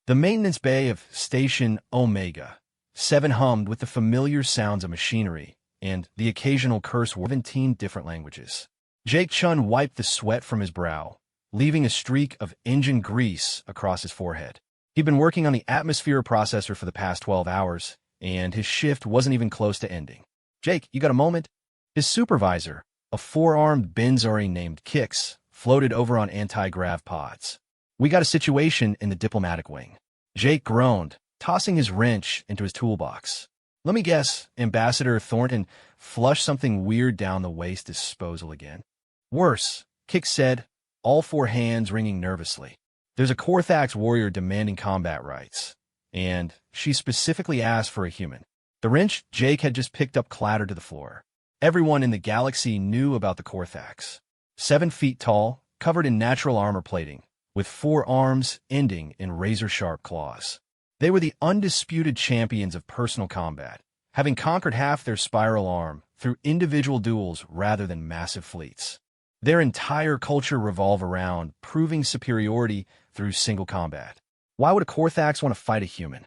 The maintenance bay of Station Omega 7 hummed with the familiar sounds of machinery and the occasional curse word 17 different languages. Jake Chun wiped the sweat from his brow, leaving a streak of engine grease across his forehead. He'd been working on the atmosphere processor for the past 12 hours, and his shift wasn't even close to ending. Jake, you got a moment? His supervisor, a four-armed Benzari named Kix, floated over on anti-grav pods. We got a situation in the diplomatic wing. Jake groaned, tossing his wrench into his toolbox. Let me guess, Ambassador Thornton flushed something weird down the waste disposal again. Worse, Kix said, all four hands wringing nervously. There's a Korthax warrior demanding combat rights, and she specifically asked for a human. The wrench Jake had just picked up clattered to the floor. Everyone in the galaxy knew about the Korthax. 7 feet tall, covered in natural armor plating, with 4 arms ending in razor-sharp claws. They were the undisputed champions of personal combat, having conquered half their spiral arm through individual duels rather than massive fleets. Their entire culture revolved around proving superiority through single combat. Why would a Korthax want to fight a human?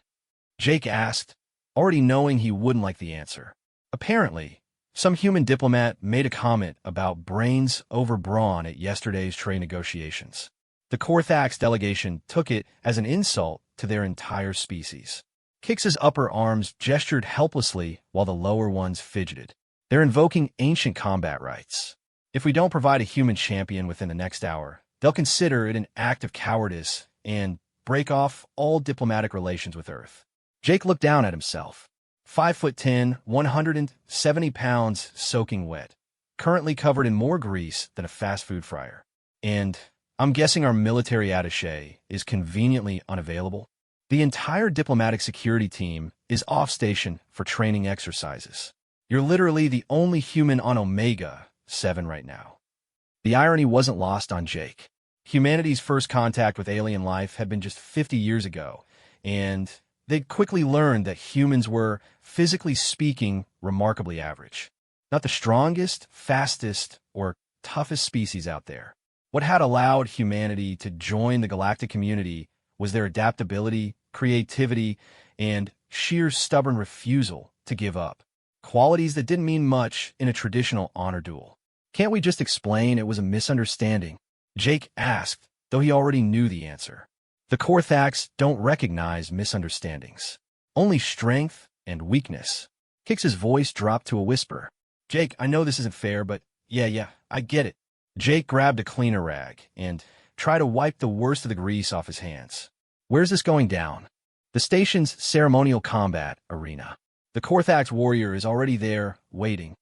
Jake asked, already knowing he wouldn't like the answer. Apparently, some human diplomat made a comment about brains over brawn at yesterday's trade negotiations. The Korthax delegation took it as an insult to their entire species. Kix's upper arms gestured helplessly while the lower ones fidgeted. They're invoking ancient combat rights. If we don't provide a human champion within the next hour, they'll consider it an act of cowardice and break off all diplomatic relations with Earth. Jake looked down at himself. 5'10", 170 pounds soaking wet, currently covered in more grease than a fast food fryer. And I'm guessing our military attaché is conveniently unavailable. The entire diplomatic security team is off station for training exercises. You're literally the only human on Omega 7 right now. The irony wasn't lost on Jake. Humanity's first contact with alien life had been just 50 years ago, and they'd quickly learned that humans were, physically speaking, remarkably average. Not the strongest, fastest, or toughest species out there. What had allowed humanity to join the galactic community was their adaptability, creativity, and sheer stubborn refusal to give up. Qualities that didn't mean much in a traditional honor duel. Can't we just explain it was a misunderstanding? Jake asked, though he already knew the answer. The Korthax don't recognize misunderstandings. Only strength and weakness. Kix's voice dropped to a whisper. Jake, I know this isn't fair, but yeah, I get it. Jake grabbed a cleaner rag and tried to wipe the worst of the grease off his hands. Where's this going down? The station's ceremonial combat arena. The Korthax warrior is already there, waiting.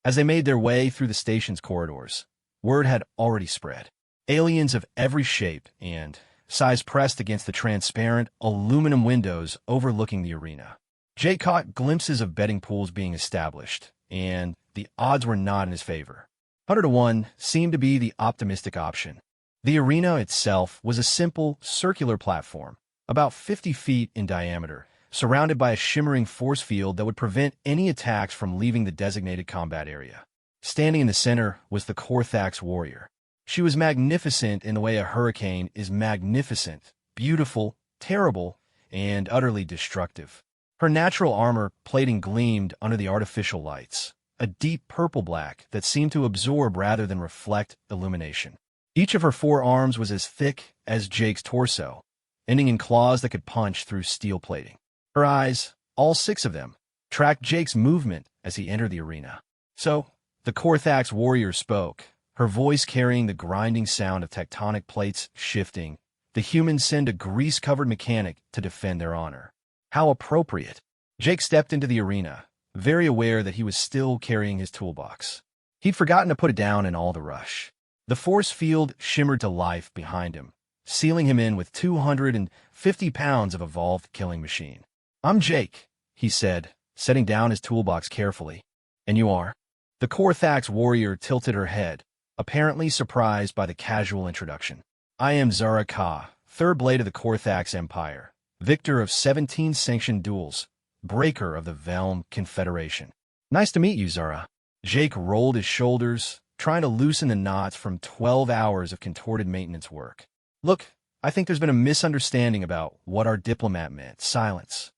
As they made their way through the station's corridors, word had already spread. Aliens of every shape and size pressed against the transparent, aluminum windows overlooking the arena. Jake caught glimpses of betting pools being established, and the odds were not in his favor. 100 to 1 seemed to be the optimistic option. The arena itself was a simple, circular platform, about 50 feet in diameter, surrounded by a shimmering force field that would prevent any attacks from leaving the designated combat area. Standing in the center was the Korthax warrior. She was magnificent in the way a hurricane is magnificent, beautiful, terrible, and utterly destructive. Her natural armor plating gleamed under the artificial lights, a deep purple-black that seemed to absorb rather than reflect illumination. Each of her 4 arms was as thick as Jake's torso, ending in claws that could punch through steel plating. Her eyes, all 6 of them, tracked Jake's movement as he entered the arena. So, the Korthax warrior spoke, her voice carrying the grinding sound of tectonic plates shifting. The humans send a grease-covered mechanic to defend their honor. How appropriate. Jake stepped into the arena, very aware that he was still carrying his toolbox. He'd forgotten to put it down in all the rush. The force field shimmered to life behind him, sealing him in with 250 pounds of evolved killing machine. I'm Jake, he said, setting down his toolbox carefully. And you are? The Korthax warrior tilted her head, apparently surprised by the casual introduction. I am Zara Ka, third blade of the Korthax Empire, victor of 17 sanctioned duels, breaker of the Velm Confederation. Nice to meet you, Zara. Jake rolled his shoulders, trying to loosen the knots from 12 hours of contorted maintenance work. Look, I think there's been a misunderstanding about what our diplomat meant. Silence.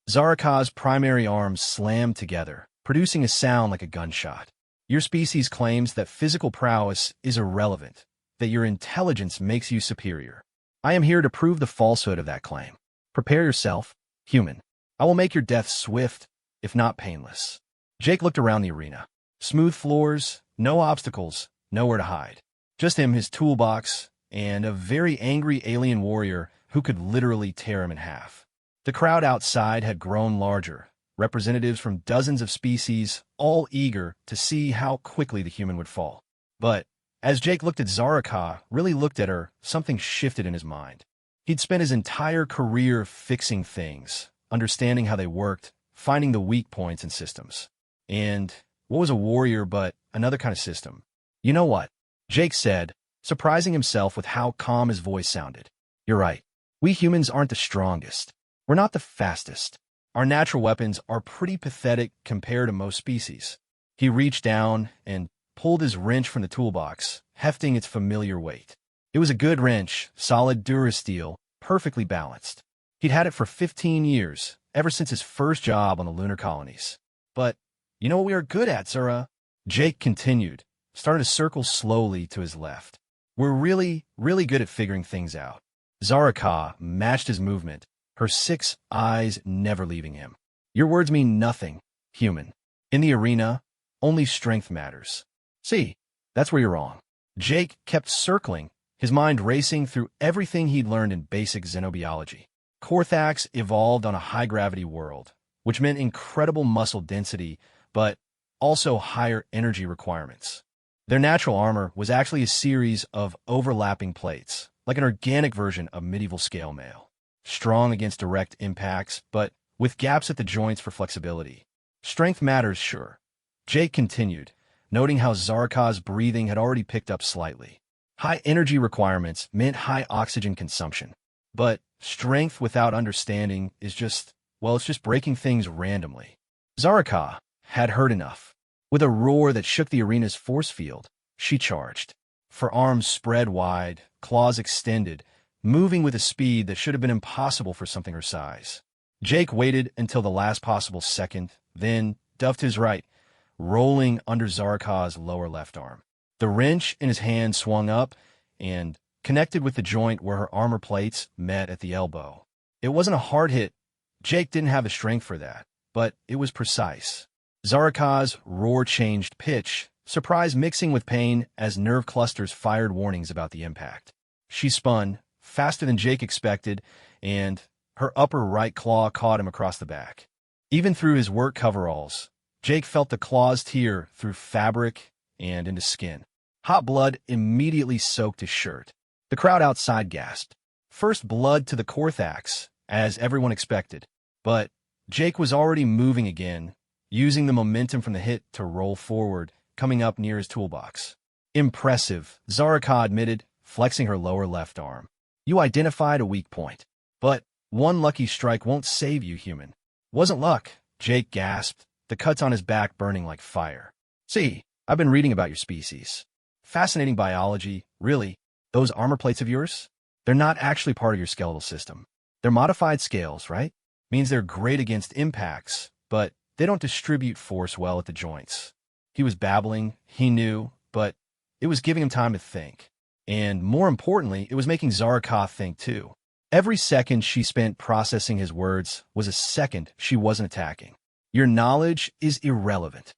Zaraka's primary arms slammed together, producing a sound like a gunshot. Your species claims that physical prowess is irrelevant, that your intelligence makes you superior. I am here to prove the falsehood of that claim. Prepare yourself, human. I will make your death swift, if not painless. Jake looked around the arena. Smooth floors, no obstacles, nowhere to hide. Just him, his toolbox, and a very angry alien warrior who could literally tear him in half. The crowd outside had grown larger, representatives from dozens of species, all eager to see how quickly the human would fall. But as Jake looked at Zaraka, really looked at her, something shifted in his mind. He'd spent his entire career fixing things, understanding how they worked, finding the weak points in systems. And what was a warrior but another kind of system? You know what? Jake said, surprising himself with how calm his voice sounded. You're right. We humans aren't the strongest. We're not the fastest. Our natural weapons are pretty pathetic compared to most species. He reached down and pulled his wrench from the toolbox, hefting its familiar weight. It was a good wrench, solid durasteel, perfectly balanced. He'd had it for 15 years, ever since his first job on the lunar colonies. But you know what we are good at, Zara? Jake continued, starting to circle slowly to his left. We're really, really good at figuring things out. Zaraka matched his movement, her 6 eyes never leaving him. Your words mean nothing, human. In the arena, only strength matters. See, that's where you're wrong. Jake kept circling, his mind racing through everything he'd learned in basic xenobiology. Korthax evolved on a high-gravity world, which meant incredible muscle density, but also higher energy requirements. Their natural armor was actually a series of overlapping plates, like an organic version of medieval scale mail. Strong against direct impacts, but with gaps at the joints for flexibility. Strength matters, sure. Jake continued, noting how Zaraka's breathing had already picked up slightly. High energy requirements meant high oxygen consumption. But strength without understanding is just breaking things randomly. Zaraka had heard enough. With a roar that shook the arena's force field, she charged. Her arms spread wide, claws extended, moving with a speed that should have been impossible for something her size. Jake waited until the last possible second, then duffed his right, rolling under Zaraka's lower left arm. The wrench in his hand swung up and connected with the joint where her armor plates met at the elbow. It wasn't a hard hit. Jake didn't have the strength for that, but it was precise. Zaraka's roar changed pitch, surprise mixing with pain as nerve clusters fired warnings about the impact. She spun, faster than Jake expected, and her upper right claw caught him across the back. Even through his work coveralls, Jake felt the claws tear through fabric and into skin. Hot blood immediately soaked his shirt. The crowd outside gasped. First blood to the Korthax, as everyone expected. But Jake was already moving again, using the momentum from the hit to roll forward, coming up near his toolbox. Impressive, Zaraka admitted, flexing her lower left arm. You identified a weak point. But one lucky strike won't save you, human. Wasn't luck, Jake gasped, the cuts on his back burning like fire. See, I've been reading about your species. Fascinating biology, really. Those armor plates of yours? They're not actually part of your skeletal system. They're modified scales, right? Means they're great against impacts, but they don't distribute force well at the joints. He was babbling, he knew, but it was giving him time to think. And more importantly, it was making Zaraka think too. Every second she spent processing his words was a second she wasn't attacking. Your knowledge is irrelevant.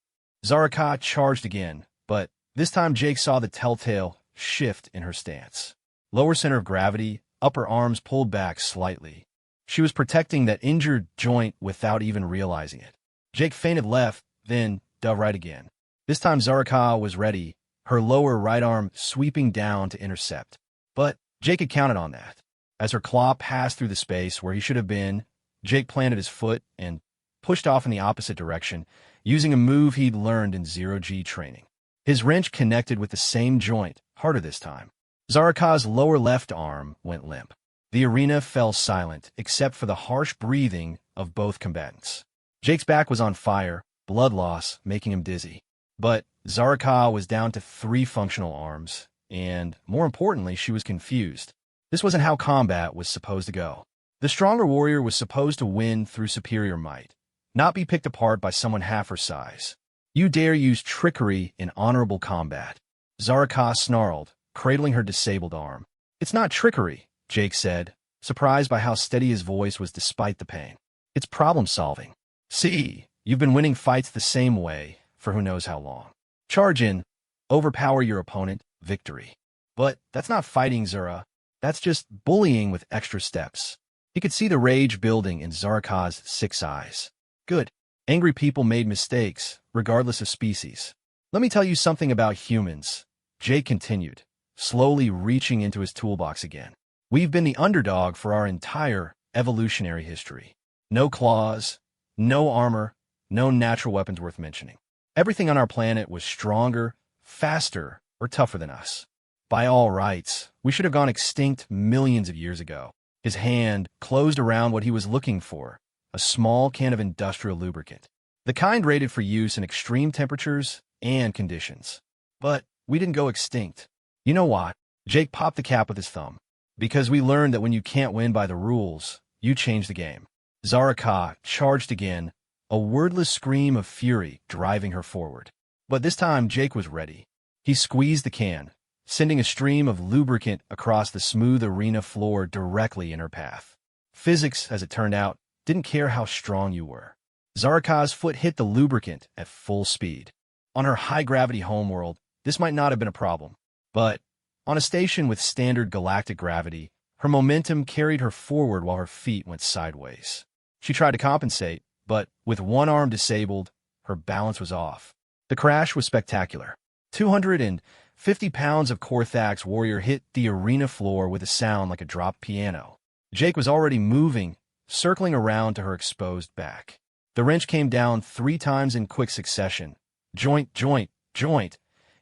Zaraka charged again, but this time Jake saw the telltale shift in her stance. Lower center of gravity, upper arms pulled back slightly. She was protecting that injured joint without even realizing it. Jake feinted left, then dove right again. This time Zaraka was ready, her lower right arm sweeping down to intercept. But Jake had counted on that. As her claw passed through the space where he should have been, Jake planted his foot and pushed off in the opposite direction, using a move he'd learned in zero-G training. His wrench connected with the same joint, harder this time. Zaraka's lower left arm went limp. The arena fell silent, except for the harsh breathing of both combatants. Jake's back was on fire, blood loss making him dizzy. But Zaraka was down to 3 functional arms, and more importantly, she was confused. This wasn't how combat was supposed to go. The stronger warrior was supposed to win through superior might, not be picked apart by someone half her size. You dare use trickery in honorable combat? Zaraka snarled, cradling her disabled arm. It's not trickery, Jake said, surprised by how steady his voice was despite the pain. It's problem-solving. See, you've been winning fights the same way for who knows how long. Charge in, overpower your opponent, victory. But that's not fighting, Zura. That's just bullying with extra steps. He could see the rage building in Zaraka's 6 eyes. Good. Angry people made mistakes, regardless of species. Let me tell you something about humans, Jake continued, slowly reaching into his toolbox again. We've been the underdog for our entire evolutionary history. No claws, no armor, no natural weapons worth mentioning. Everything on our planet was stronger, faster, or tougher than us. By all rights, we should have gone extinct millions of years ago. His hand closed around what he was looking for, a small can of industrial lubricant. The kind rated for use in extreme temperatures and conditions. But we didn't go extinct. You know what? Jake popped the cap with his thumb. Because we learned that when you can't win by the rules, you change the game. Zaraka charged again, a wordless scream of fury driving her forward. But this time Jake was ready. He squeezed the can, sending a stream of lubricant across the smooth arena floor directly in her path. Physics, as it turned out, didn't care how strong you were. Zaraka's foot hit the lubricant at full speed. On her high-gravity homeworld, this might not have been a problem. But on a station with standard galactic gravity, her momentum carried her forward while her feet went sideways. She tried to compensate, but with one arm disabled, her balance was off. The crash was spectacular. 250 pounds of Korthak's warrior hit the arena floor with a sound like a dropped piano. Jake was already moving, circling around to her exposed back. The wrench came down 3 times in quick succession. Joint, joint, joint,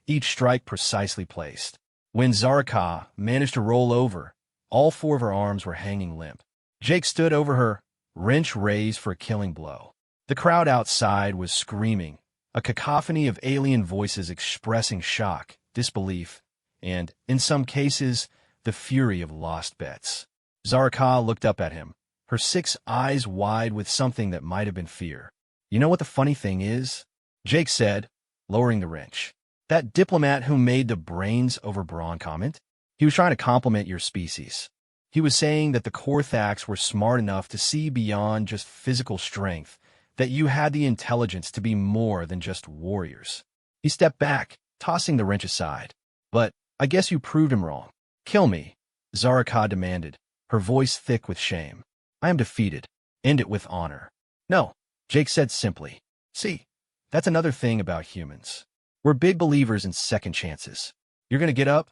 each strike precisely placed. When Zaraka managed to roll over, all 4 of her arms were hanging limp. Jake stood over her, wrench raised for a killing blow. The crowd outside was screaming, a cacophony of alien voices expressing shock, disbelief, and, in some cases, the fury of lost bets. Zaraka looked up at him, her 6 eyes wide with something that might have been fear. You know what the funny thing is? Jake said, lowering the wrench. That diplomat who made the brains over brawn comment? He was trying to compliment your species. He was saying that the Korthaks were smart enough to see beyond just physical strength, that you had the intelligence to be more than just warriors. He stepped back, tossing the wrench aside. But I guess you proved him wrong. Kill me, Zaraka demanded, her voice thick with shame. I am defeated. End it with honor. No, Jake said simply. See, that's another thing about humans. We're big believers in second chances. You're going to get up?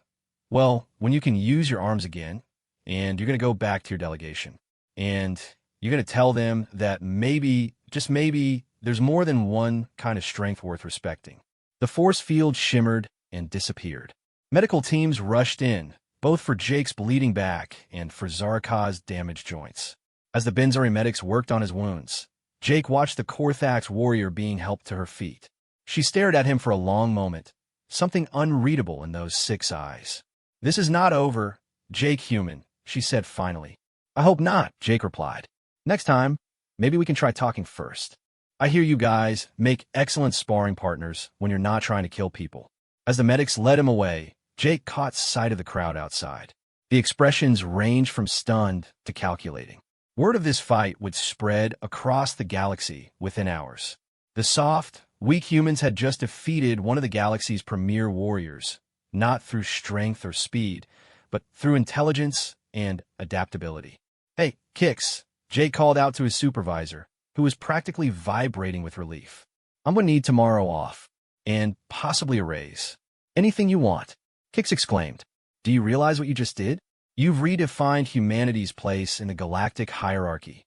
Well, when you can use your arms again, and you're going to go back to your delegation, and you're going to tell them that maybe, just maybe, there's more than one kind of strength worth respecting. The force field shimmered and disappeared. Medical teams rushed in, both for Jake's bleeding back and for Zaraka's damaged joints. As the Benzari medics worked on his wounds, Jake watched the Korthak's warrior being helped to her feet. She stared at him for a long moment, something unreadable in those 6 eyes. This is not over, Jake human, she said finally. I hope not, Jake replied. Next time, maybe we can try talking first. I hear you guys make excellent sparring partners when you're not trying to kill people. As the medics led him away, Jake caught sight of the crowd outside. The expressions ranged from stunned to calculating. Word of this fight would spread across the galaxy within hours. The soft, weak humans had just defeated one of the galaxy's premier warriors, not through strength or speed, but through intelligence and adaptability. Hey, Kix, Jake called out to his supervisor, who was practically vibrating with relief. I'm going to need tomorrow off, and possibly a raise. Anything you want, Kix exclaimed. Do you realize what you just did? You've redefined humanity's place in the galactic hierarchy.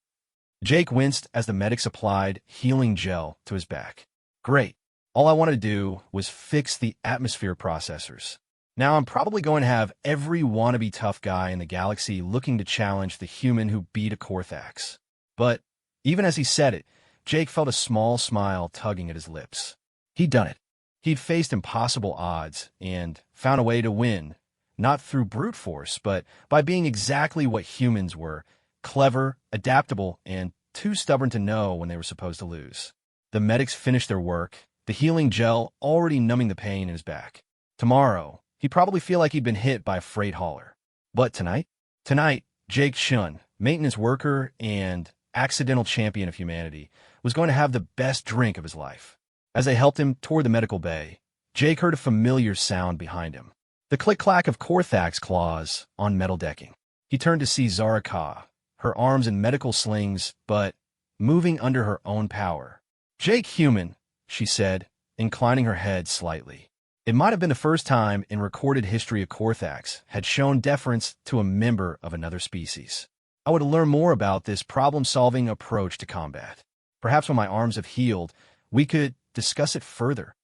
Jake winced as the medics applied healing gel to his back. Great. All I wanted to do was fix the atmosphere processors. Now I'm probably going to have every wannabe tough guy in the galaxy looking to challenge the human who beat a Korthax. But even as he said it, Jake felt a small smile tugging at his lips. He'd done it. He'd faced impossible odds and found a way to win, not through brute force, but by being exactly what humans were: clever, adaptable, and too stubborn to know when they were supposed to lose. The medics finished their work, the healing gel already numbing the pain in his back. Tomorrow, he'd probably feel like he'd been hit by a freight hauler. But tonight? Tonight, Jake Chun, maintenance worker and accidental champion of humanity, was going to have the best drink of his life. As they helped him toward the medical bay, Jake heard a familiar sound behind him. The click-clack of Korthak's claws on metal decking. He turned to see Zara Ka, her arms in medical slings, but moving under her own power. "Jake human," she said, inclining her head slightly. It might have been the first time in recorded history of Korthax had shown deference to a member of another species. "I would learn more about this problem-solving approach to combat. Perhaps when my arms have healed, we could discuss it further."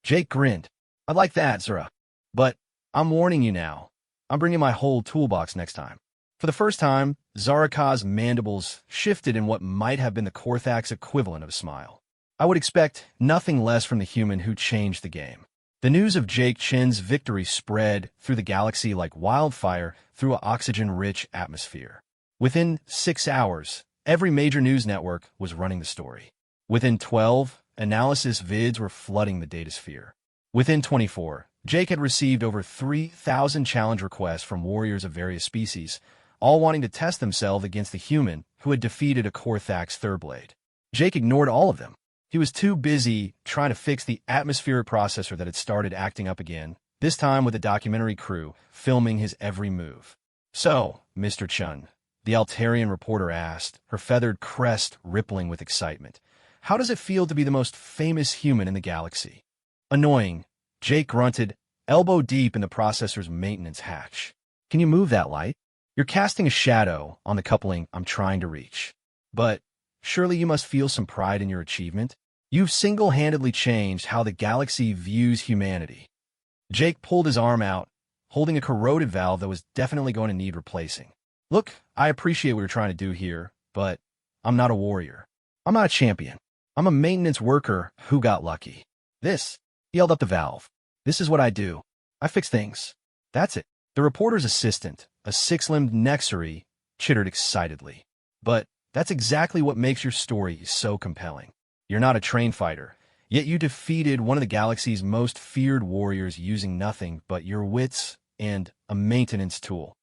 Jake grinned. "I'd like that, Zara. But I'm warning you now. I'm bringing my whole toolbox next time." For the first time, Zaraka's mandibles shifted in what might have been the Korthax equivalent of a smile. "I would expect nothing less from the human who changed the game." The news of Jake Chen's victory spread through the galaxy like wildfire through an oxygen-rich atmosphere. Within 6 hours, every major news network was running the story. Within 12, analysis vids were flooding the datasphere. Within 24, Jake had received over 3,000 challenge requests from warriors of various species, all wanting to test themselves against the human who had defeated a Korthax Thirblade. Jake ignored all of them. He was too busy trying to fix the atmospheric processor that had started acting up again, this time with a documentary crew filming his every move. "So, Mr. Chun," the Altarian reporter asked, her feathered crest rippling with excitement, "how does it feel to be the most famous human in the galaxy?" "Annoying," Jake grunted, elbow deep in the processor's maintenance hatch. "Can you move that light? You're casting a shadow on the coupling I'm trying to reach. But surely you must feel some pride in your achievement. You've single-handedly changed how the galaxy views humanity." Jake pulled his arm out, holding a corroded valve that was definitely going to need replacing. "Look, I appreciate what you're trying to do here, but I'm not a warrior. I'm not a champion. I'm a maintenance worker who got lucky. This," he held up the valve, "this is what I do. I fix things. That's it." The reporter's assistant, a six-limbed Nexari, chittered excitedly. "But that's exactly what makes your story so compelling. You're not a trained fighter, yet you defeated one of the galaxy's most feared warriors using nothing but your wits and a maintenance tool."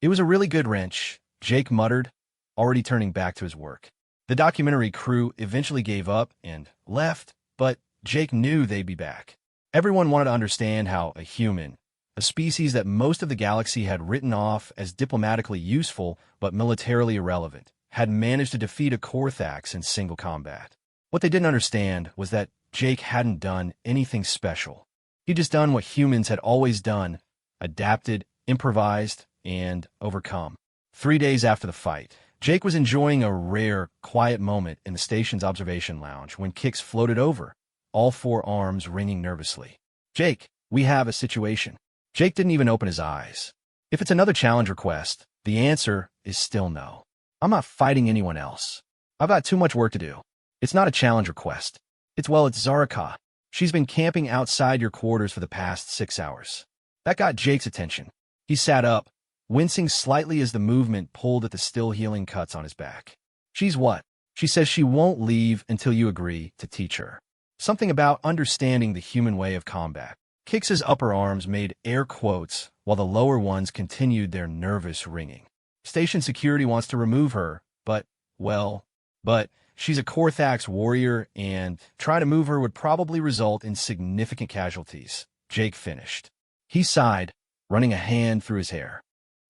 "It was a really good wrench," Jake muttered, already turning back to his work. The documentary crew eventually gave up and left, but Jake knew they'd be back. Everyone wanted to understand how a human, a species that most of the galaxy had written off as diplomatically useful but militarily irrelevant, had managed to defeat a Korthax in single combat. What they didn't understand was that Jake hadn't done anything special. He'd just done what humans had always done: adapted, improvised, and overcome. 3 days after the fight, Jake was enjoying a rare, quiet moment in the station's observation lounge when Kix floated over, all 4 arms ringing nervously. "Jake, we have a situation." Jake didn't even open his eyes. If it's another challenge request, the answer is still no. "I'm not fighting anyone else. I've got too much work to do." "It's not a challenge request. It's Zara Ka. She's been camping outside your quarters for the past 6 hours. That got Jake's attention. He sat up, wincing slightly as the movement pulled at the still healing cuts on his back. "She's what?" "She says she won't leave until you agree to teach her. Something about understanding the human way of combat." Kix's upper arms made air quotes while the lower ones continued their nervous ringing. "Station security wants to remove her, but she's a Korthax warrior, and trying to move her would probably result in significant casualties," Jake finished. He sighed, running a hand through his hair.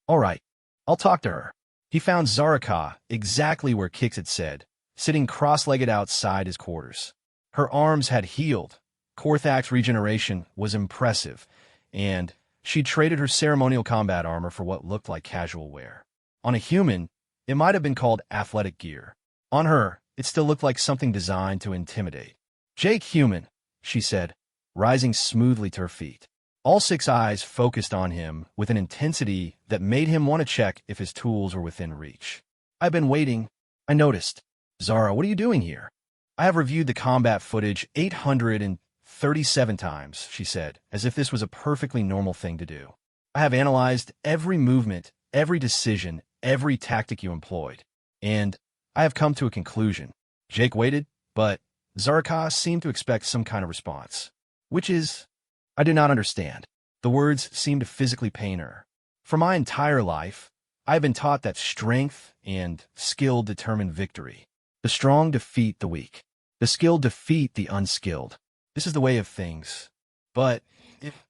"All right, I'll talk to her." He found Zaraka exactly where Kix had said, sitting cross-legged outside his quarters. Her arms had healed. Korthak's regeneration was impressive, and she traded her ceremonial combat armor for what looked like casual wear. On a human, it might have been called athletic gear. On her, it still looked like something designed to intimidate. "Jake human," she said, rising smoothly to her feet. All 6 eyes focused on him with an intensity that made him want to check if his tools were within reach. "I've been waiting. I noticed." "Zara, what are you doing here?" "I have reviewed the combat footage 837 times, she said, as if this was a perfectly normal thing to do. I have analyzed every movement, every decision, every tactic you employed, and I have come to a conclusion. Jake waited, but Zarka seemed to expect some kind of response, which is, I do not understand. The words seemed to physically pain her. For my entire life, I have been taught that strength and skill determine victory. The strong defeat the weak. The skilled defeat the unskilled. This is the way of things. But if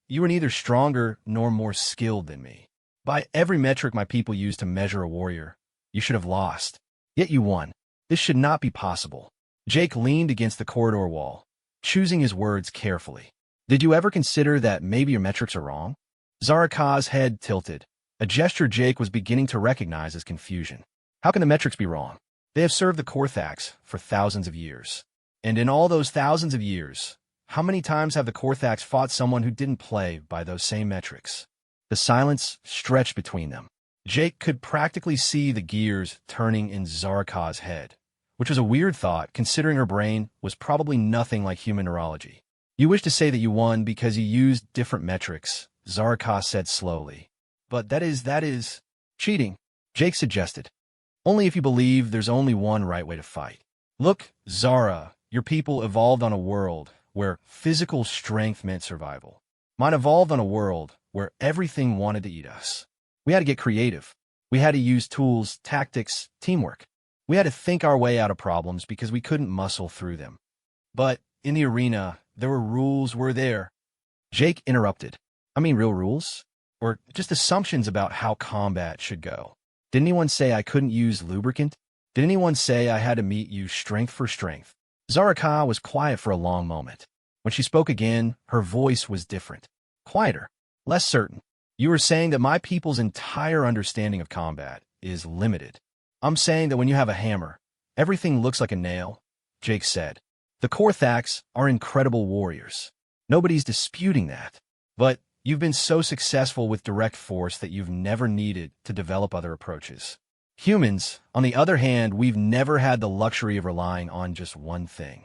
you were neither stronger nor more skilled than me, by every metric my people use to measure a warrior, you should have lost. Yet you won. This should not be possible. Jake leaned against the corridor wall, choosing his words carefully. Did you ever consider that maybe your metrics are wrong? Zaraka's head tilted, a gesture Jake was beginning to recognize as confusion. How can the metrics be wrong? They have served the Korthax for thousands of years. And in all those thousands of years, how many times have the Korthax fought someone who didn't play by those same metrics? The silence stretched between them. Jake could practically see the gears turning in Zaraka's head, which was a weird thought considering her brain was probably nothing like human neurology. You wish to say that you won because you used different metrics, Zaraka said slowly. But that is cheating, Jake suggested. Only if you believe there's only one right way to fight. Look, Zara, your people evolved on a world where physical strength meant survival. Mine evolved on a world where everything wanted to eat us. We had to get creative. We had to use tools, tactics, teamwork. We had to think our way out of problems because we couldn't muscle through them. But in the arena, there were rules were there. Jake interrupted. I mean real rules? Or just assumptions about how combat should go. Did anyone say I couldn't use lubricant? Did anyone say I had to meet you strength for strength? Zaraka was quiet for a long moment. When she spoke again, her voice was different. Quieter. Less certain. You were saying that my people's entire understanding of combat is limited. I'm saying that when you have a hammer, everything looks like a nail, Jake said. The Korthax are incredible warriors. Nobody's disputing that. But you've been so successful with direct force that you've never needed to develop other approaches. Humans, on the other hand, we've never had the luxury of relying on just one thing.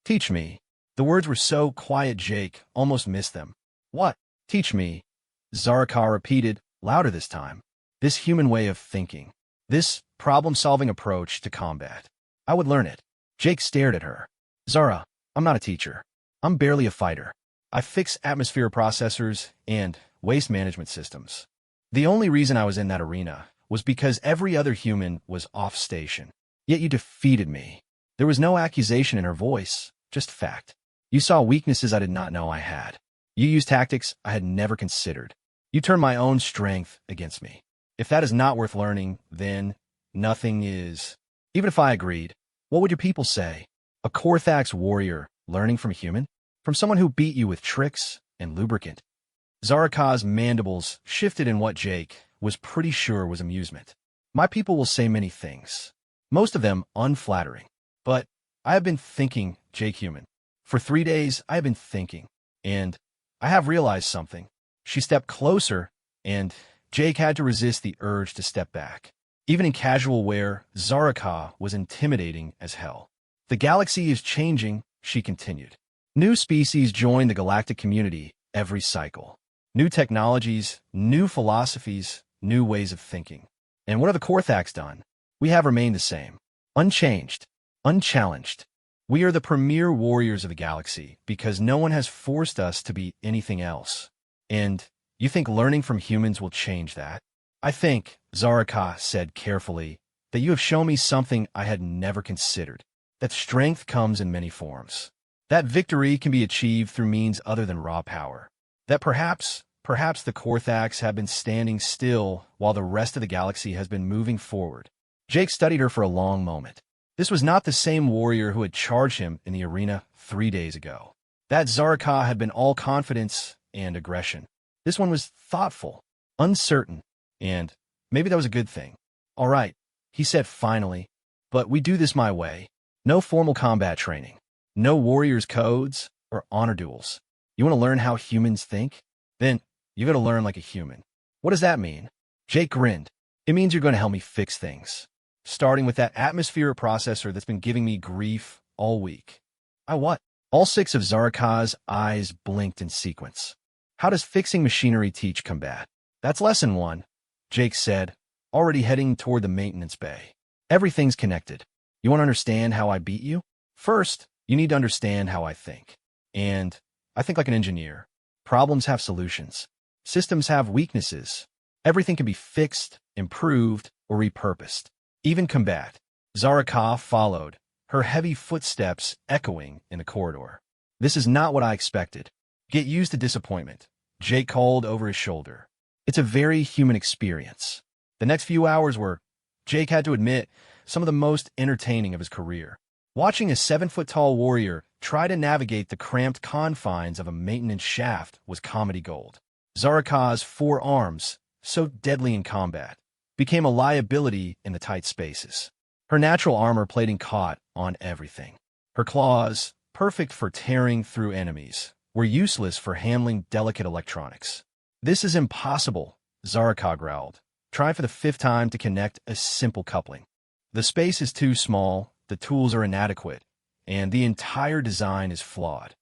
Teach me. The words were so quiet Jake almost missed them. What? Teach me. Zaraka repeated, louder this time. This human way of thinking. This problem-solving approach to combat. I would learn it. Jake stared at her. Zara, I'm not a teacher. I'm barely a fighter. I fix atmosphere processors and waste management systems. The only reason I was in that arena was because every other human was off station. Yet you defeated me. There was no accusation in her voice, just fact. You saw weaknesses I did not know I had. You used tactics I had never considered. You turned my own strength against me. If that is not worth learning, then nothing is. Even if I agreed, what would your people say? A Korthax warrior learning from a human? From someone who beat you with tricks and lubricant? Zaraka's mandibles shifted in what Jake was pretty sure was amusement. My people will say many things, most of them unflattering. But I have been thinking, Jake Human. For 3 days, I have been thinking, and I have realized something. She stepped closer, and Jake had to resist the urge to step back. Even in casual wear, Zaraka was intimidating as hell. The galaxy is changing, she continued. New species join the galactic community every cycle. New technologies, new philosophies, new ways of thinking. And what have the Korthax done? We have remained the same. Unchanged. Unchallenged. We are the premier warriors of the galaxy because no one has forced us to be anything else. And you think learning from humans will change that? I think, Zaraka said carefully, that you have shown me something I had never considered. That strength comes in many forms. That victory can be achieved through means other than raw power. That perhaps the Korthax have been standing still while the rest of the galaxy has been moving forward. Jake studied her for a long moment. This was not the same warrior who had charged him in the arena 3 days ago. That Zaraka had been all confidence and aggression. This one was thoughtful, uncertain, and maybe that was a good thing. All right, he said finally, but we do this my way. No formal combat training. No warriors' codes or honor duels. You want to learn how humans think? Then you got to learn like a human. What does that mean? Jake grinned. It means you're going to help me fix things. Starting with that atmosphere processor that's been giving me grief all week. I what? All 6 of Zaraka's eyes blinked in sequence. How does fixing machinery teach combat? That's lesson 1, Jake said, already heading toward the maintenance bay. Everything's connected. You want to understand how I beat you? First, you need to understand how I think. And I think like an engineer. Problems have solutions. Systems have weaknesses. Everything can be fixed, improved, or repurposed. Even combat. Zaraka followed, her heavy footsteps echoing in the corridor. This is not what I expected. Get used to disappointment, Jake called over his shoulder. It's a very human experience. The next few hours were, Jake had to admit, some of the most entertaining of his career. Watching a 7-foot-tall warrior try to navigate the cramped confines of a maintenance shaft was comedy gold. Zaraka's 4 arms, so deadly in combat, became a liability in the tight spaces. Her natural armor plating caught on everything. Her claws, perfect for tearing through enemies, were useless for handling delicate electronics. This is impossible, Zaraka growled, trying for the 5th time to connect a simple coupling. The space is too small, the tools are inadequate, and the entire design is flawed.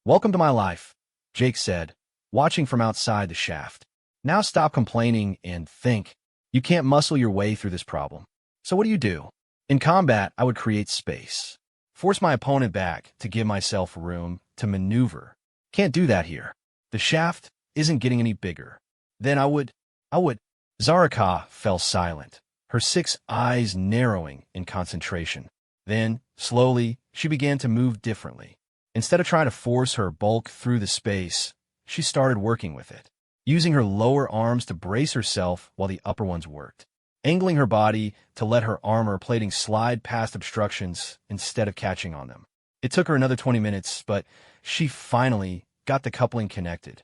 Welcome to my life, Jake said, watching from outside the shaft. Now stop complaining and think. You can't muscle your way through this problem. So what do? In combat, I would create space. Force my opponent back to give myself room to maneuver. Can't do that here. The shaft isn't getting any bigger. Then I would. Zaraka fell silent, her 6 eyes narrowing in concentration. Then, slowly, she began to move differently. Instead of trying to force her bulk through the space, she started working with it, using her lower arms to brace herself while the upper ones worked, angling her body to let her armor plating slide past obstructions instead of catching on them. It took her another 20 minutes, but she finally got the coupling connected.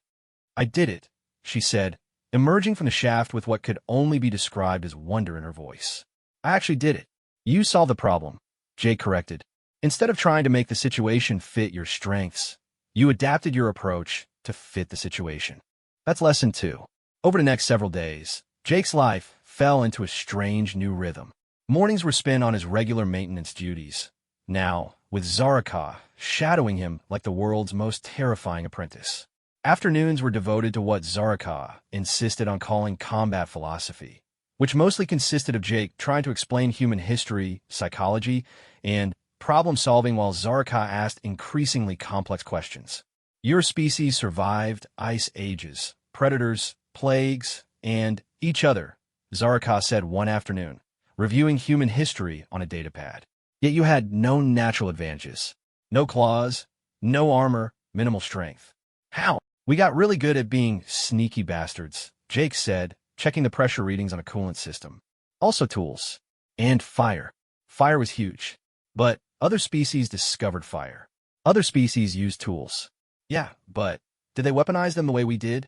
I did it, she said, emerging from the shaft with what could only be described as wonder in her voice. I actually did it. You solved the problem, Jake corrected. Instead of trying to make the situation fit your strengths, you adapted your approach to fit the situation. That's lesson 2. Over the next several days, Jake's life fell into a strange new rhythm. Mornings were spent on his regular maintenance duties, now with Zaraka shadowing him like the world's most terrifying apprentice. Afternoons were devoted to what Zaraka insisted on calling combat philosophy, which mostly consisted of Jake trying to explain human history, psychology, and problem-solving while Zaraka asked increasingly complex questions. Your species survived ice ages, predators, plagues, and each other, Zaraka said one afternoon, reviewing human history on a datapad. Yet you had no natural advantages. No claws, no armor, minimal strength. How? We got really good at being sneaky bastards, Jake said, checking the pressure readings on a coolant system. Also tools. And fire. Fire was huge. But other species discovered fire. Other species used tools. Yeah, but did they weaponize them the way we did?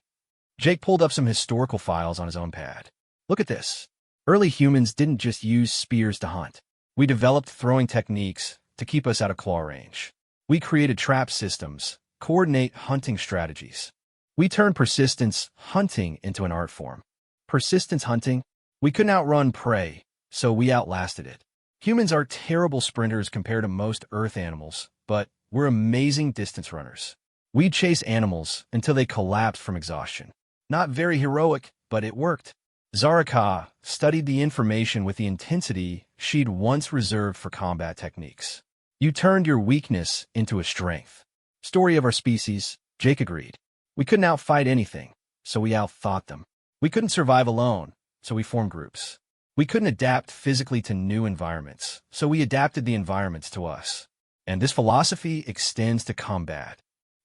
Jake pulled up some historical files on his own pad. Look at this. Early humans didn't just use spears to hunt. We developed throwing techniques to keep us out of claw range. We created trap systems, coordinate hunting strategies. We turned persistence hunting into an art form. Persistence hunting? We couldn't outrun prey, so we outlasted it. Humans are terrible sprinters compared to most Earth animals, but we're amazing distance runners. We'd chase animals until they collapsed from exhaustion. Not very heroic, but it worked. Zaraka studied the information with the intensity she'd once reserved for combat techniques. You turned your weakness into a strength. Story of our species, Jake agreed. We couldn't outfight anything, so we outthought them. We couldn't survive alone, so we formed groups. We couldn't adapt physically to new environments, so we adapted the environments to us. And this philosophy extends to combat.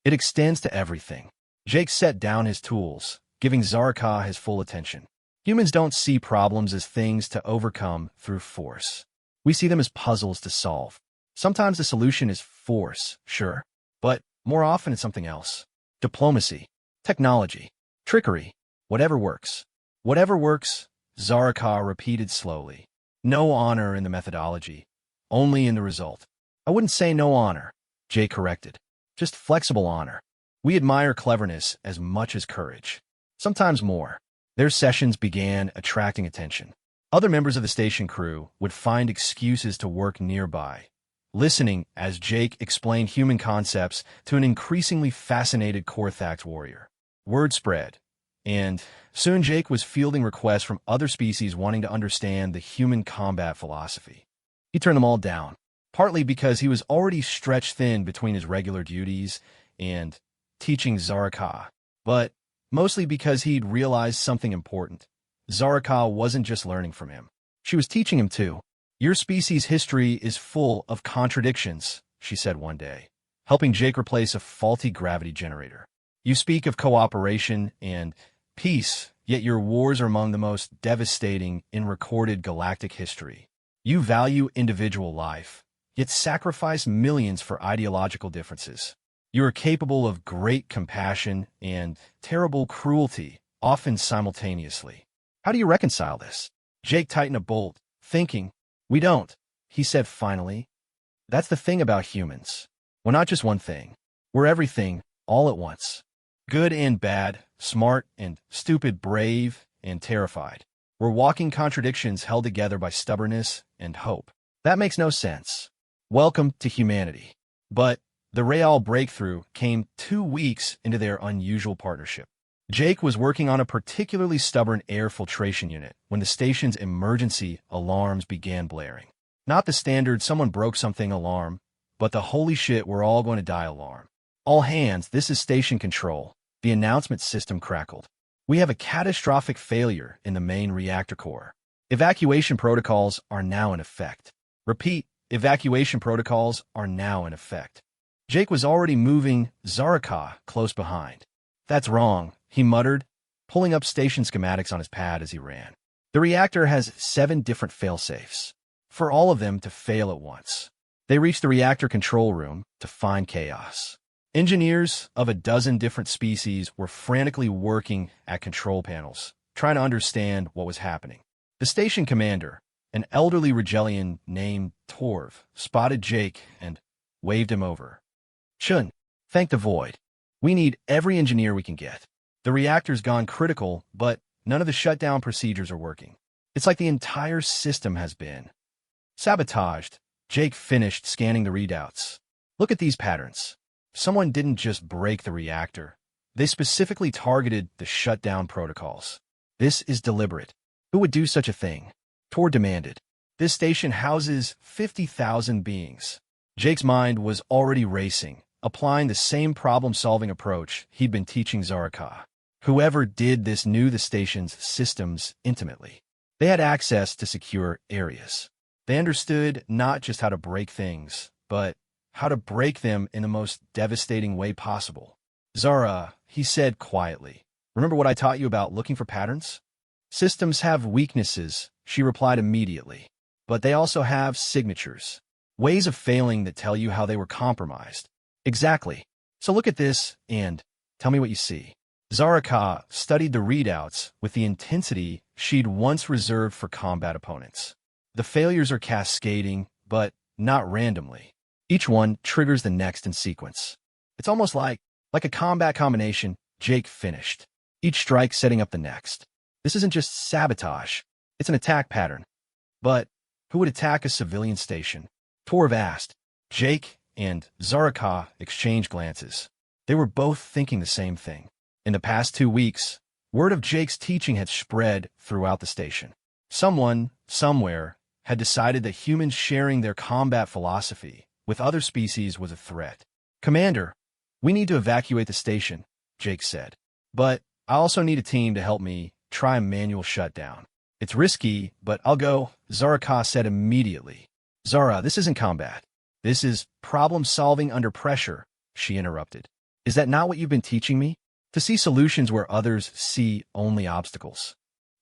It extends to everything. Jake set down his tools, giving Zaraka his full attention. Humans don't see problems as things to overcome through force. We see them as puzzles to solve. Sometimes the solution is force, sure, but more often it's something else. Diplomacy, technology, trickery, whatever works. Whatever works, Zaraka repeated slowly. No honor in the methodology, only in the result. I wouldn't say no honor, Jay corrected. Just flexible honor. We admire cleverness as much as courage. Sometimes more. Their sessions began attracting attention. Other members of the station crew would find excuses to work nearby, listening as Jake explained human concepts to an increasingly fascinated Korthax warrior. Word spread, and soon Jake was fielding requests from other species wanting to understand the human combat philosophy. He turned them all down, partly because he was already stretched thin between his regular duties and teaching Zaraka, but mostly because he'd realized something important. Zaraka wasn't just learning from him. She was teaching him too. Your species' history is full of contradictions, she said one day, helping Jake replace a faulty gravity generator. You speak of cooperation and peace, yet your wars are among the most devastating in recorded galactic history. You value individual life, yet sacrifice millions for ideological differences. You are capable of great compassion and terrible cruelty, often simultaneously. How do you reconcile this? Jake tightened a bolt, thinking. We don't, he said finally. That's the thing about humans. We're not just one thing. We're everything, all at once. Good and bad, smart and stupid, brave and terrified. We're walking contradictions held together by stubbornness and hope. That makes no sense. Welcome to humanity. But the real breakthrough came 2 weeks into their unusual partnership. Jake was working on a particularly stubborn air filtration unit when the station's emergency alarms began blaring. Not the standard someone broke something alarm, but the holy shit we're all going to die alarm. All hands, this is station control. The announcement system crackled. We have a catastrophic failure in the main reactor core. Evacuation protocols are now in effect. Repeat, evacuation protocols are now in effect. Jake was already moving Zaraka close behind. That's wrong, he muttered, pulling up station schematics on his pad as he ran. The reactor has 7 different failsafes, for all of them to fail at once. They reached the reactor control room to find chaos. Engineers of a dozen different species were frantically working at control panels, trying to understand what was happening. The station commander, an elderly Regelian named Torv, spotted Jake and waved him over. Chun, thank the void. We need every engineer we can get. The reactor's gone critical, but none of the shutdown procedures are working. It's like the entire system has been sabotaged. Jake finished scanning the readouts. Look at these patterns. Someone didn't just break the reactor. They specifically targeted the shutdown protocols. This is deliberate. Who would do such a thing? Tor demanded. This station houses 50,000 beings. Jake's mind was already racing, applying the same problem-solving approach he'd been teaching Zaraka. Whoever did this knew the station's systems intimately. They had access to secure areas. They understood not just how to break things, but how to break them in the most devastating way possible. Zara, he said quietly, remember what I taught you about looking for patterns? Systems have weaknesses, she replied immediately, but they also have signatures, ways of failing that tell you how they were compromised. Exactly. So look at this and tell me what you see. Zaraka studied the readouts with the intensity she'd once reserved for combat opponents. The failures are cascading, but not randomly. Each one triggers the next in sequence. It's almost like a combat combination. Jake finished, each strike setting up the next. This isn't just sabotage, it's an attack pattern. But who would attack a civilian station? Torv asked. Jake and Zaraka exchanged glances. They were both thinking the same thing. In the past 2 weeks, word of Jake's teaching had spread throughout the station. Someone, somewhere, had decided that humans sharing their combat philosophy with other species was a threat. Commander, we need to evacuate the station, Jake said. But I also need a team to help me try a manual shutdown. It's risky, but I'll go, Zaraka said immediately. Zara, this isn't combat. This is problem-solving under pressure, she interrupted. Is that not what you've been teaching me? To see solutions where others see only obstacles.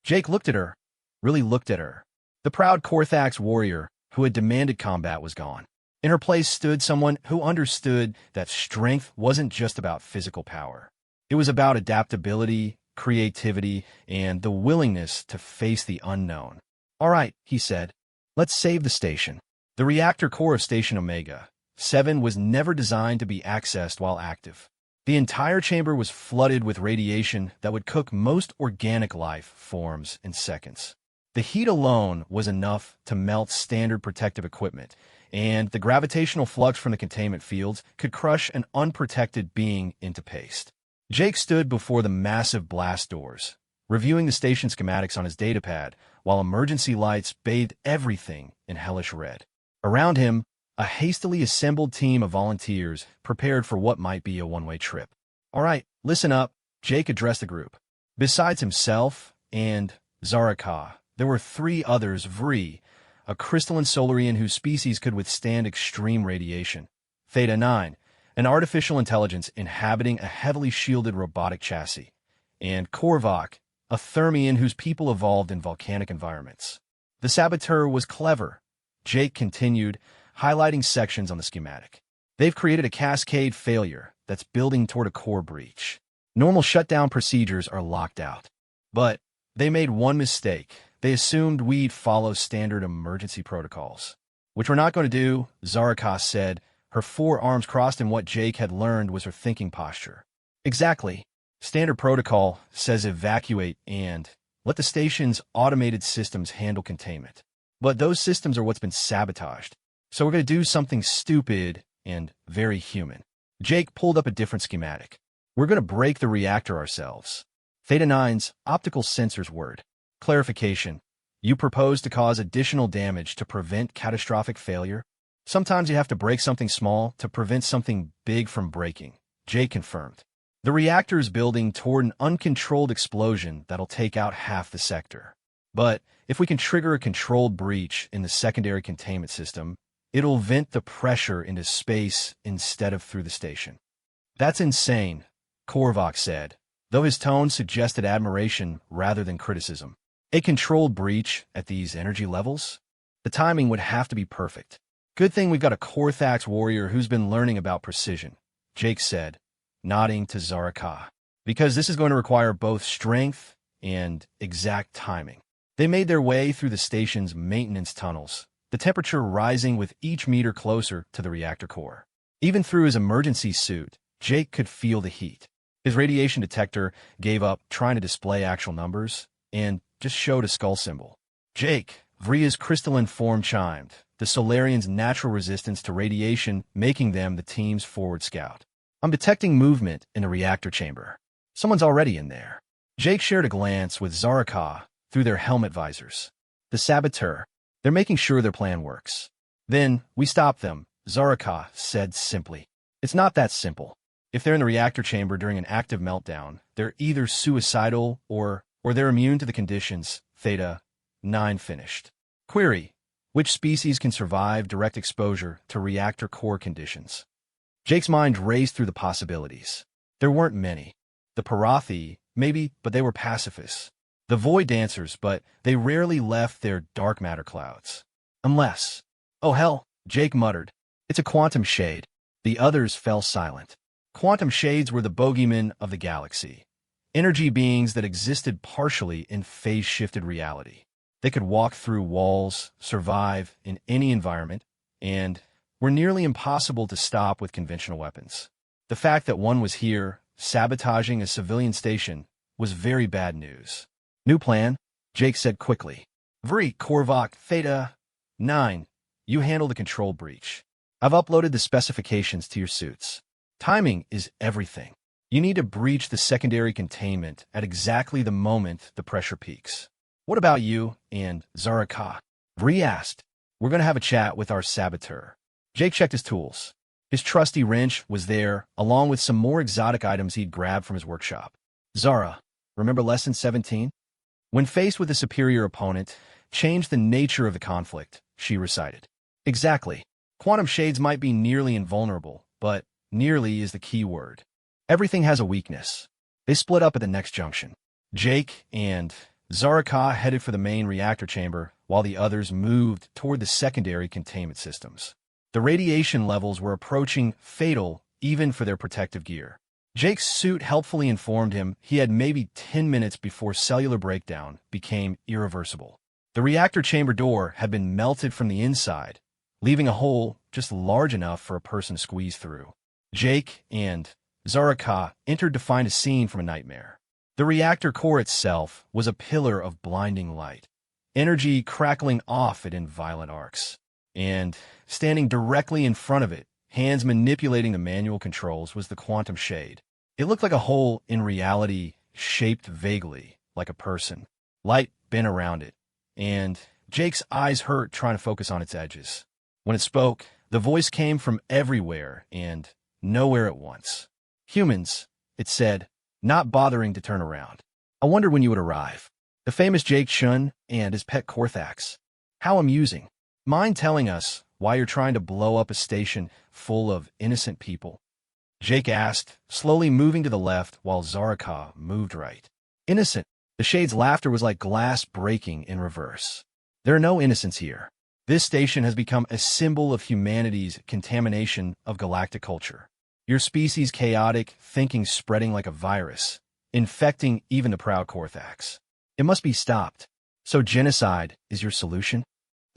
Jake looked at her, really looked at her. The proud Korthax warrior who had demanded combat was gone. In her place stood someone who understood that strength wasn't just about physical power. It was about adaptability, creativity, and the willingness to face the unknown. All right, he said. Let's save the station. The reactor core of Station Omega 7 was never designed to be accessed while active. The entire chamber was flooded with radiation that would cook most organic life forms in seconds. The heat alone was enough to melt standard protective equipment, and the gravitational flux from the containment fields could crush an unprotected being into paste. Jake stood before the massive blast doors, reviewing the station schematics on his datapad while emergency lights bathed everything in hellish red. Around him, a hastily assembled team of volunteers prepared for what might be a one-way trip. "All right, listen up," Jake addressed the group. Besides himself and Zaraka, there were three others: Vri, a crystalline Solarian whose species could withstand extreme radiation; Theta 9, an artificial intelligence inhabiting a heavily shielded robotic chassis; and Korvac, a Thermian whose people evolved in volcanic environments. The saboteur was clever, Jake continued, highlighting sections on the schematic. They've created a cascade failure that's building toward a core breach. Normal shutdown procedures are locked out. But they made one mistake. They assumed we'd follow standard emergency protocols. "Which we're not going to do," Zaraka said, her forearms crossed in what Jake had learned was her thinking posture. "Exactly. Standard protocol says evacuate and let the station's automated systems handle containment. But those systems are what's been sabotaged. So we're going to do something stupid and very human." Jake pulled up a different schematic. "We're going to break the reactor ourselves." Theta 9's optical sensors word. Clarification. You propose to cause additional damage to prevent catastrophic failure? Sometimes you have to break something small to prevent something big from breaking, Jake confirmed. The reactor is building toward an uncontrolled explosion that'll take out half the sector. But if we can trigger a controlled breach in the secondary containment system, it'll vent the pressure into space instead of through the station. "That's insane," Korvac said, though his tone suggested admiration rather than criticism. "A controlled breach at these energy levels? The timing would have to be perfect." "Good thing we've got a Korthax warrior who's been learning about precision," Jake said, nodding to Zaraka, "because this is going to require both strength and exact timing." They made their way through the station's maintenance tunnels, the temperature rising with each meter closer to the reactor core. Even through his emergency suit, Jake could feel the heat. His radiation detector gave up trying to display actual numbers and just showed a skull symbol. "Jake," Vria's crystalline form chimed, the Solarians' natural resistance to radiation making them the team's forward scout. "I'm detecting movement in the reactor chamber. Someone's already in there." Jake shared a glance with Zaraka through their helmet visors. "The saboteur. They're making sure their plan works." "Then we stop them," Zaraka said simply. "It's not that simple. If they're in the reactor chamber during an active meltdown, they're either suicidal or they're immune to the conditions," Theta 9 finished. Query: which species can survive direct exposure to reactor core conditions? Jake's mind raced through the possibilities. There weren't many. The Parathi, maybe, but they were pacifists. The Void Dancers, but they rarely left their dark matter clouds. Unless... "Oh hell," Jake muttered. "It's a quantum shade." The others fell silent. Quantum shades were the bogeymen of the galaxy. Energy beings that existed partially in phase-shifted reality. They could walk through walls, survive in any environment, and were nearly impossible to stop with conventional weapons. The fact that one was here, sabotaging a civilian station, was very bad news. "New plan," Jake said quickly. "Vri, Korvac, Theta 9, you handle the control breach. I've uploaded the specifications to your suits. Timing is everything. You need to breach the secondary containment at exactly the moment the pressure peaks." "What about you and Zaraka?" Vri asked. "We're going to have a chat with our saboteur." Jake checked his tools. His trusty wrench was there, along with some more exotic items he'd grabbed from his workshop. "Zara, remember lesson 17? When faced with a superior opponent, change the nature of the conflict," she recited. "Exactly. Quantum shades might be nearly invulnerable, but nearly is the key word. Everything has a weakness." They split up at the next junction. Jake and Zaraka headed for the main reactor chamber, while the others moved toward the secondary containment systems. The radiation levels were approaching fatal even for their protective gear. Jake's suit helpfully informed him he had maybe 10 minutes before cellular breakdown became irreversible. The reactor chamber door had been melted from the inside, leaving a hole just large enough for a person to squeeze through. Jake and Zaraka entered to find a scene from a nightmare. The reactor core itself was a pillar of blinding light, energy crackling off it in violent arcs. And standing directly in front of it, hands manipulating the manual controls, was the quantum shade. It looked like a hole in reality, shaped vaguely like a person. Light bent around it, and Jake's eyes hurt trying to focus on its edges. When it spoke, the voice came from everywhere and nowhere at once. Humans, it said, not bothering to turn around. I wonder when you would arrive. The famous Jake Chun and his pet Korthax. How amusing. Mind telling us why you're trying to blow up a station full of innocent people? Jake asked, slowly moving to the left while Zaraka moved right. Innocent. The Shade's laughter was like glass breaking in reverse. There are no innocents here. This station has become a symbol of humanity's contamination of galactic culture. Your species' chaotic thinking spreading like a virus, infecting even the proud Korthax. It must be stopped. So genocide is your solution?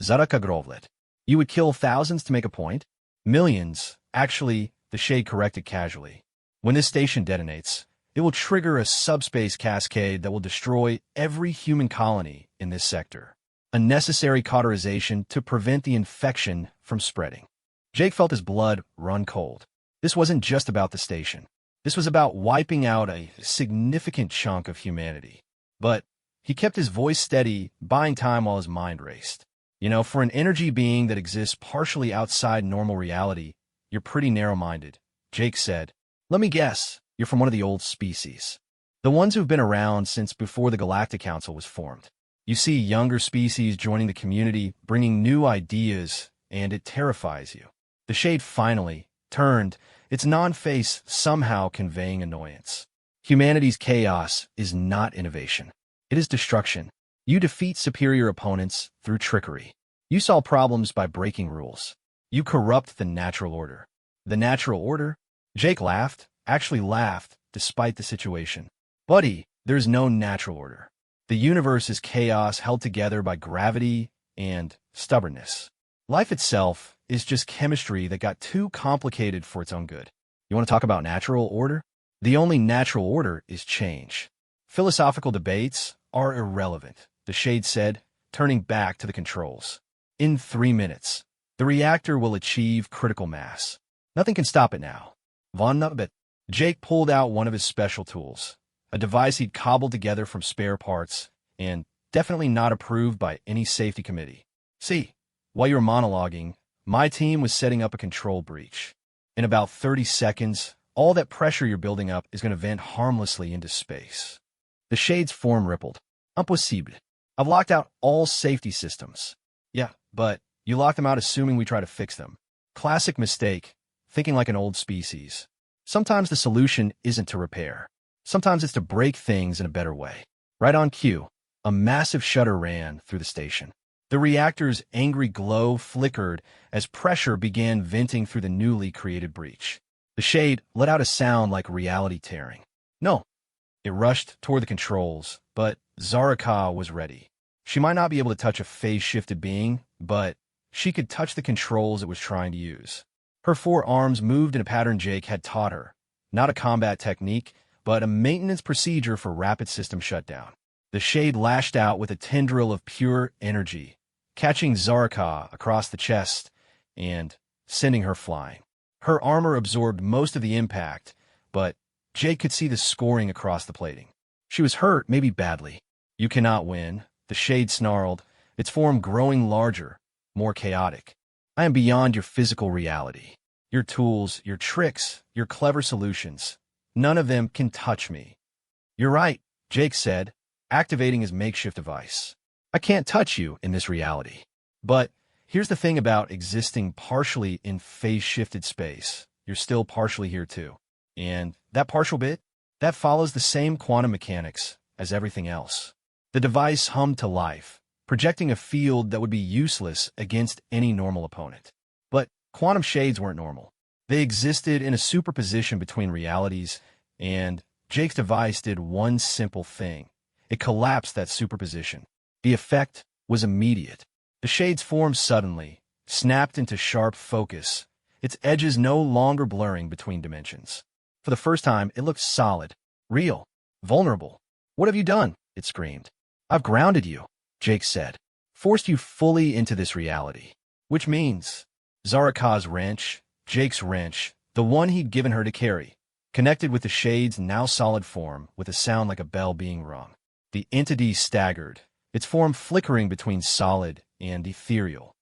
Zaraka Grovlet. You would kill thousands to make a point? Millions. Actually, the Shade corrected casually. When this station detonates, it will trigger a subspace cascade that will destroy every human colony in this sector. A necessary cauterization to prevent the infection from spreading. Jake felt his blood run cold. This wasn't just about the station. This was about wiping out a significant chunk of humanity. But he kept his voice steady, buying time while his mind raced. You know, for an energy being that exists partially outside normal reality, you're pretty narrow-minded, Jake said. Let me guess, you're from one of the old species. The ones who've been around since before the Galactic Council was formed. You see younger species joining the community, bringing new ideas, and it terrifies you. The Shade finally turned, its non-face somehow conveying annoyance. Humanity's chaos is not innovation. It is destruction. You defeat superior opponents through trickery. You solve problems by breaking rules. You corrupt the natural order. The natural order? Jake laughed, actually laughed, despite the situation. Buddy, there's no natural order. The universe is chaos held together by gravity and stubbornness. Life itself is just chemistry that got too complicated for its own good. You want to talk about natural order? The only natural order is change. Philosophical debates are irrelevant, the Shade said, turning back to the controls. In 3 minutes, the reactor will achieve critical mass. Nothing can stop it now. Von Nubbet. Jake pulled out one of his special tools, a device he'd cobbled together from spare parts, and definitely not approved by any safety committee. See, while you were monologuing, my team was setting up a control breach. In about 30 seconds, all that pressure you're building up is going to vent harmlessly into space. The Shade's form rippled. Impossible. I've locked out all safety systems. Yeah, but you locked them out assuming we try to fix them. Classic mistake, thinking like an old species. Sometimes the solution isn't to repair. Sometimes it's to break things in a better way. Right on cue, a massive shudder ran through the station. The reactor's angry glow flickered as pressure began venting through the newly created breach. The Shade let out a sound like reality tearing. No. It rushed toward the controls, but Zaraka was ready. She might not be able to touch a phase-shifted being, but she could touch the controls it was trying to use. Her 4 arms moved in a pattern Jake had taught her. Not a combat technique, but a maintenance procedure for rapid system shutdown. The Shade lashed out with a tendril of pure energy, catching Zaraka across the chest and sending her flying. Her armor absorbed most of the impact, but Jake could see the scoring across the plating. She was hurt, maybe badly. You cannot win, the Shade snarled, its form growing larger, more chaotic. I am beyond your physical reality. Your tools, your tricks, your clever solutions. None of them can touch me. You're right, Jake said, activating his makeshift device. I can't touch you in this reality. But here's the thing about existing partially in phase-shifted space. You're still partially here too. And that partial bit, that follows the same quantum mechanics as everything else. The device hummed to life, projecting a field that would be useless against any normal opponent. But quantum shades weren't normal. They existed in a superposition between realities, and Jake's device did one simple thing. It collapsed that superposition. The effect was immediate. The shades formed suddenly, snapped into sharp focus, its edges no longer blurring between dimensions. For the first time, it looked solid, real, vulnerable. What have you done? It screamed. I've grounded you, Jake said. Forced you fully into this reality. Which means Zaraka's wrench, Jake's wrench, the one he'd given her to carry, connected with the shade's now solid form with a sound like a bell being rung. The entity staggered, its form flickering between solid and ethereal.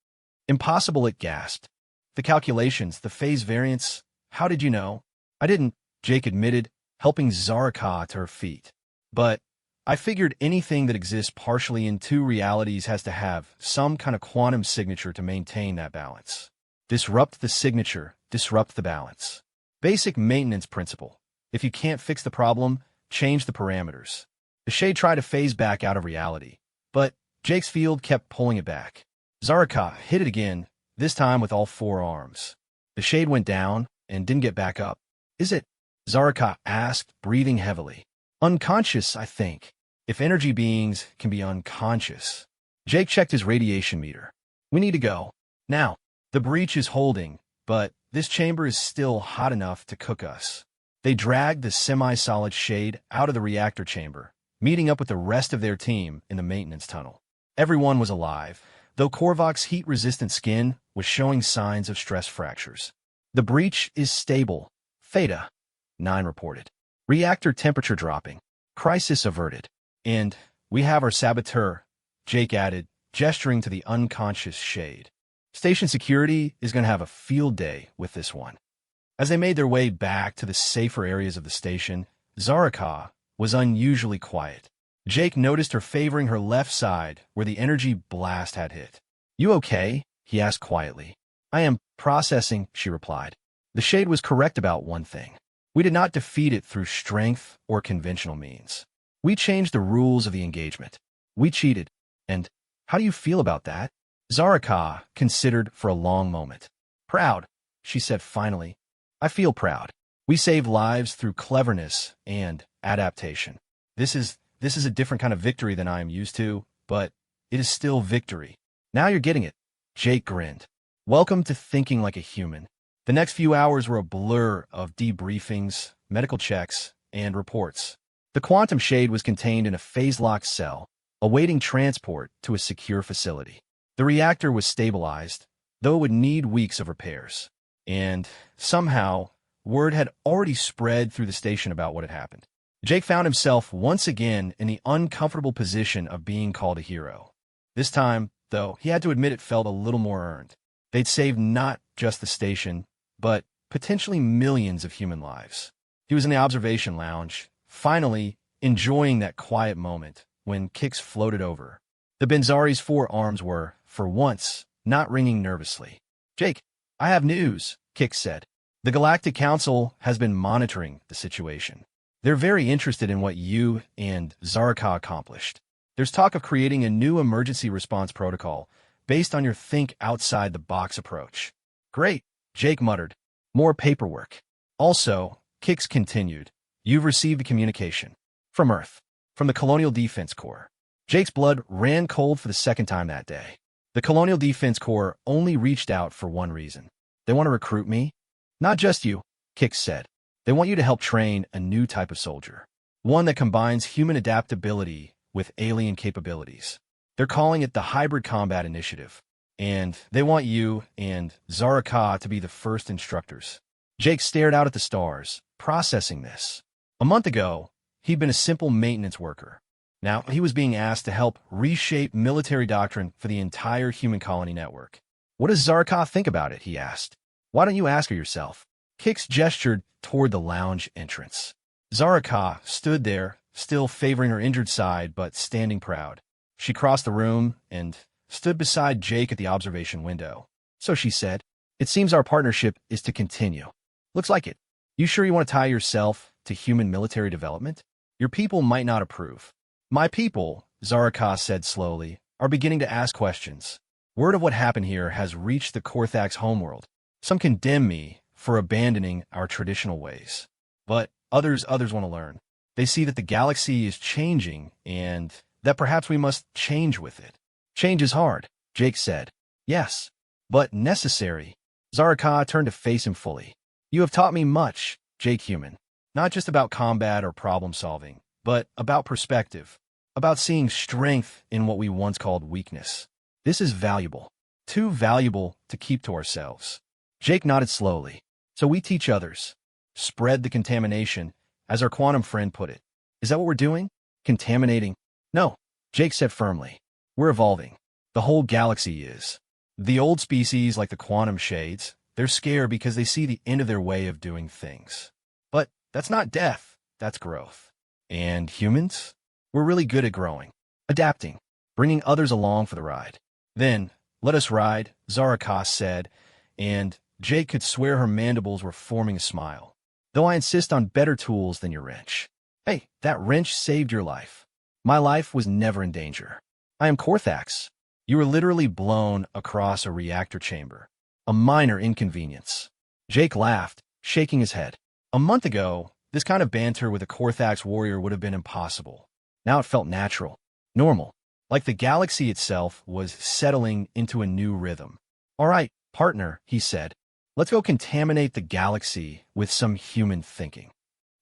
Impossible, it gasped. The calculations, the phase variance, how did you know? I didn't, Jake admitted, helping Zaraka to her feet. But I figured anything that exists partially in two realities has to have some kind of quantum signature to maintain that balance. Disrupt the signature, disrupt the balance. Basic maintenance principle. If you can't fix the problem, change the parameters. The shade tried to phase back out of reality, but Jake's field kept pulling it back. Zaraka hit it again, this time with all four arms. The shade went down and didn't get back up. Is it? Zaraka asked, breathing heavily. Unconscious, I think. If energy beings can be unconscious. Jake checked his radiation meter. We need to go. Now. The breach is holding, but this chamber is still hot enough to cook us. They dragged the semi-solid shade out of the reactor chamber, meeting up with the rest of their team in the maintenance tunnel. Everyone was alive, though Korvac's heat-resistant skin was showing signs of stress fractures. The breach is stable. Theta, 9 reported. Reactor temperature dropping. Crisis averted. And we have our saboteur, Jake added, gesturing to the unconscious shade. Station security is going to have a field day with this one. As they made their way back to the safer areas of the station, Zaraka was unusually quiet. Jake noticed her favoring her left side where the energy blast had hit. You okay? He asked quietly. I am processing, she replied. The shade was correct about one thing. We did not defeat it through strength or conventional means. We changed the rules of the engagement. We cheated. And how do you feel about that? Zaraka considered for a long moment. Proud, she said finally. I feel proud. We saved lives through cleverness and adaptation. This is a different kind of victory than I am used to, but it is still victory. Now you're getting it. Jake grinned. Welcome to thinking like a human. The next few hours were a blur of debriefings, medical checks, and reports. The quantum shade was contained in a phase-locked cell, awaiting transport to a secure facility. The reactor was stabilized, though it would need weeks of repairs. And, somehow, word had already spread through the station about what had happened. Jake found himself once again in the uncomfortable position of being called a hero. This time, though, he had to admit it felt a little more earned. They'd saved not just the station, but potentially millions of human lives. He was in the observation lounge, finally enjoying that quiet moment when Kix floated over. The Benzari's 4 arms were, for once, not ringing nervously. Jake, I have news, Kix said. The Galactic Council has been monitoring the situation. They're very interested in what you and Zaraka accomplished. There's talk of creating a new emergency response protocol based on your think-outside-the-box approach. Great, Jake muttered. More paperwork. Also, Kix continued, you've received a communication. From Earth. From the Colonial Defense Corps. Jake's blood ran cold for the second time that day. The Colonial Defense Corps only reached out for one reason. They want to recruit me? Not just you, Kix said. They want you to help train a new type of soldier. One that combines human adaptability with alien capabilities. They're calling it the Hybrid Combat Initiative. And they want you and Zaraka to be the first instructors. Jake stared out at the stars, processing this. A month ago, he'd been a simple maintenance worker. Now, he was being asked to help reshape military doctrine for the entire human colony network. What does Zaraka think about it, he asked. Why don't you ask her yourself? Kix gestured toward the lounge entrance. Zaraka stood there, still favoring her injured side, but standing proud. She crossed the room and stood beside Jake at the observation window. So she said, it seems our partnership is to continue. Looks like it. You sure you want to tie yourself to human military development? Your people might not approve. My people, Zaraka said slowly, are beginning to ask questions. Word of what happened here has reached the Korthak's homeworld. Some condemn me for abandoning our traditional ways. But others want to learn. They see that the galaxy is changing and that perhaps we must change with it. Change is hard, Jake said. Yes, but necessary. Zaraka turned to face him fully. You have taught me much, Jake human. Not just about combat or problem solving, but about perspective. About seeing strength in what we once called weakness. This is valuable. Too valuable to keep to ourselves. Jake nodded slowly. So we teach others. Spread the contamination, as our quantum friend put it. Is that what we're doing? Contaminating? No, Jake said firmly. We're evolving. The whole galaxy is. The old species, like the quantum shades, they're scared because they see the end of their way of doing things. But that's not death, that's growth. And humans? We're really good at growing, adapting, bringing others along for the ride. Then, let us ride, Zarakas said, and Jake could swear her mandibles were forming a smile. Though I insist on better tools than your wrench. Hey, that wrench saved your life. My life was never in danger. I am Korthax. You were literally blown across a reactor chamber. A minor inconvenience. Jake laughed, shaking his head. A month ago, this kind of banter with a Korthax warrior would have been impossible. Now it felt natural, normal, like the galaxy itself was settling into a new rhythm. All right, partner, he said. Let's go contaminate the galaxy with some human thinking.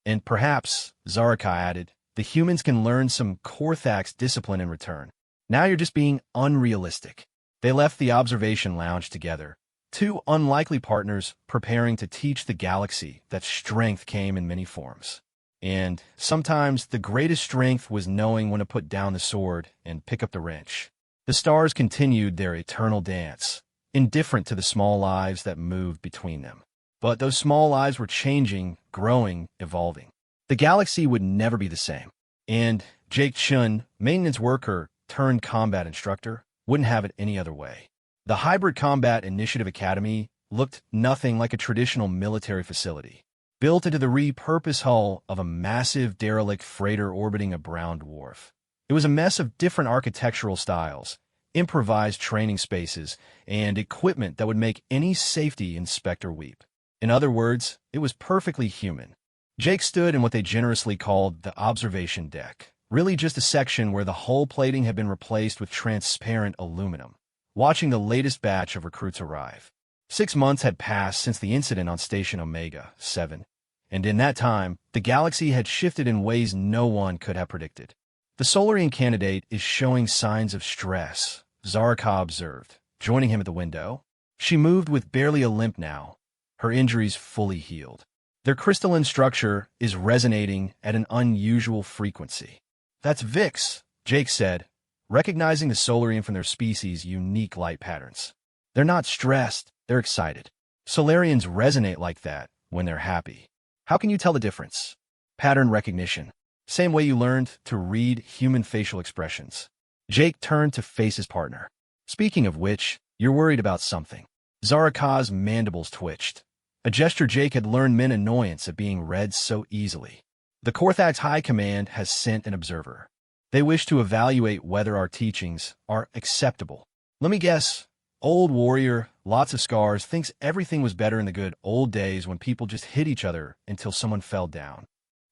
And perhaps, Zaraka added, the humans can learn some Korthax discipline in return. Now you're just being unrealistic. They left the observation lounge together, two unlikely partners preparing to teach the galaxy that strength came in many forms. And sometimes the greatest strength was knowing when to put down the sword and pick up the wrench. The stars continued their eternal dance, indifferent to the small lives that moved between them. But those small lives were changing, growing, evolving. The galaxy would never be the same. And Jake Chun, maintenance worker turned combat instructor, wouldn't have it any other way. The Hybrid Combat Initiative Academy looked nothing like a traditional military facility, built into the repurposed hull of a massive derelict freighter orbiting a brown dwarf. It was a mess of different architectural styles, improvised training spaces, and equipment that would make any safety inspector weep. In other words, it was perfectly human. Jake stood in what they generously called the observation deck, really just a section where the hull plating had been replaced with transparent aluminum, watching the latest batch of recruits arrive. 6 months had passed since the incident on Station Omega 7, and in that time, the galaxy had shifted in ways no one could have predicted. The Solarian candidate is showing signs of stress, Zaraka observed, joining him at the window. She moved with barely a limp now, her injuries fully healed. Their crystalline structure is resonating at an unusual frequency. That's VIX, Jake said, recognizing the Solarian from their species' unique light patterns. They're not stressed, they're excited. Solarians resonate like that when they're happy. How can you tell the difference? Pattern recognition. Same way you learned to read human facial expressions. Jake turned to face his partner. Speaking of which, you're worried about something. Zaraka's mandibles twitched, a gesture Jake had learned meant annoyance at being read so easily. The Korthax High Command has sent an observer. They wish to evaluate whether our teachings are acceptable. Let me guess. Old warrior, lots of scars, thinks everything was better in the good old days when people just hit each other until someone fell down.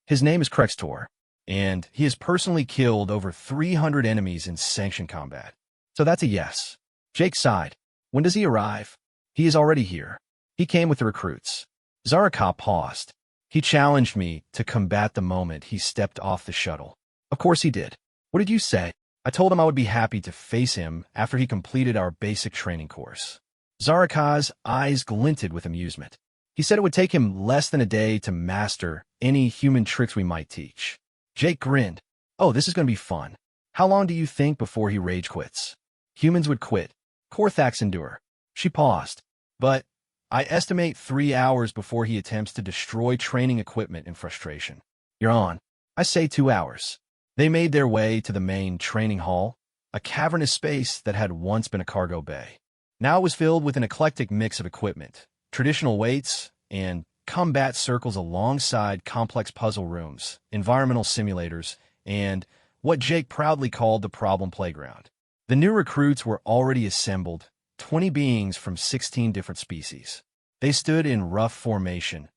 His name is Krextor, and he has personally killed over 300 enemies in sanctioned combat. So that's a yes. Jake sighed. When does he arrive? He is already here. He came with the recruits. Zaraka paused. He challenged me to combat the moment he stepped off the shuttle. Of course he did. What did you say? I told him I would be happy to face him after he completed our basic training course. Zaraka's eyes glinted with amusement. He said it would take him less than a day to master any human tricks we might teach. Jake grinned. Oh, this is going to be fun. How long do you think before he rage quits? Humans would quit. Korthax endure. She paused. But I estimate 3 hours before he attempts to destroy training equipment in frustration. You're on. I say 2 hours. They made their way to the main training hall, a cavernous space that had once been a cargo bay. Now it was filled with an eclectic mix of equipment, traditional weights, and combat circles alongside complex puzzle rooms, environmental simulators, and what Jake proudly called the problem playground. The new recruits were already assembled, 20 beings from 16 different species. They stood in rough formation,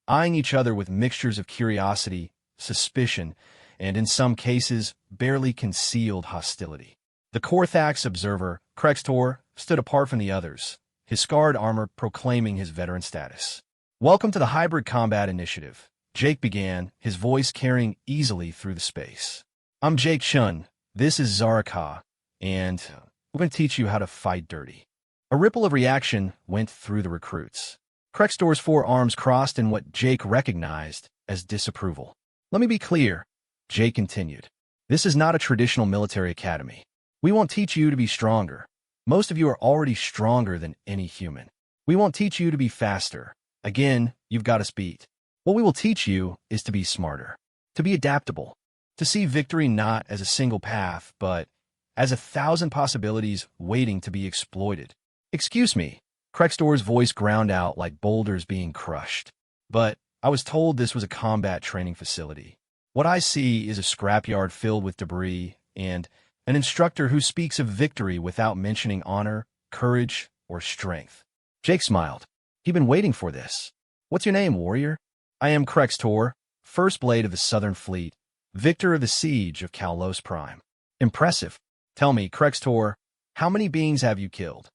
eyeing each other with mixtures of curiosity, suspicion, and in some cases, barely concealed hostility. The Korthax observer, Krextor, stood apart from the others, his scarred armor proclaiming his veteran status. Welcome to the Hybrid Combat Initiative, Jake began, his voice carrying easily through the space. I'm Jake Chun, this is Zaraka, and we're going to teach you how to fight dirty. A ripple of reaction went through the recruits. Krextor's forearms crossed in what Jake recognized as disapproval. Let me be clear, Jake continued. This is not a traditional military academy. We won't teach you to be stronger. Most of you are already stronger than any human. We won't teach you to be faster. Again, you've got us beat. What we will teach you is to be smarter, to be adaptable, to see victory not as a single path, but as 1,000 possibilities waiting to be exploited. Excuse me, Krextor's voice ground out like boulders being crushed. But I was told this was a combat training facility. What I see is a scrapyard filled with debris and an instructor who speaks of victory without mentioning honor, courage, or strength. Jake smiled. He'd been waiting for this. What's your name, warrior? I am Krextor, First Blade of the Southern Fleet, victor of the Siege of Kalos Prime. Impressive. Tell me, Krextor, how many beings have you killed?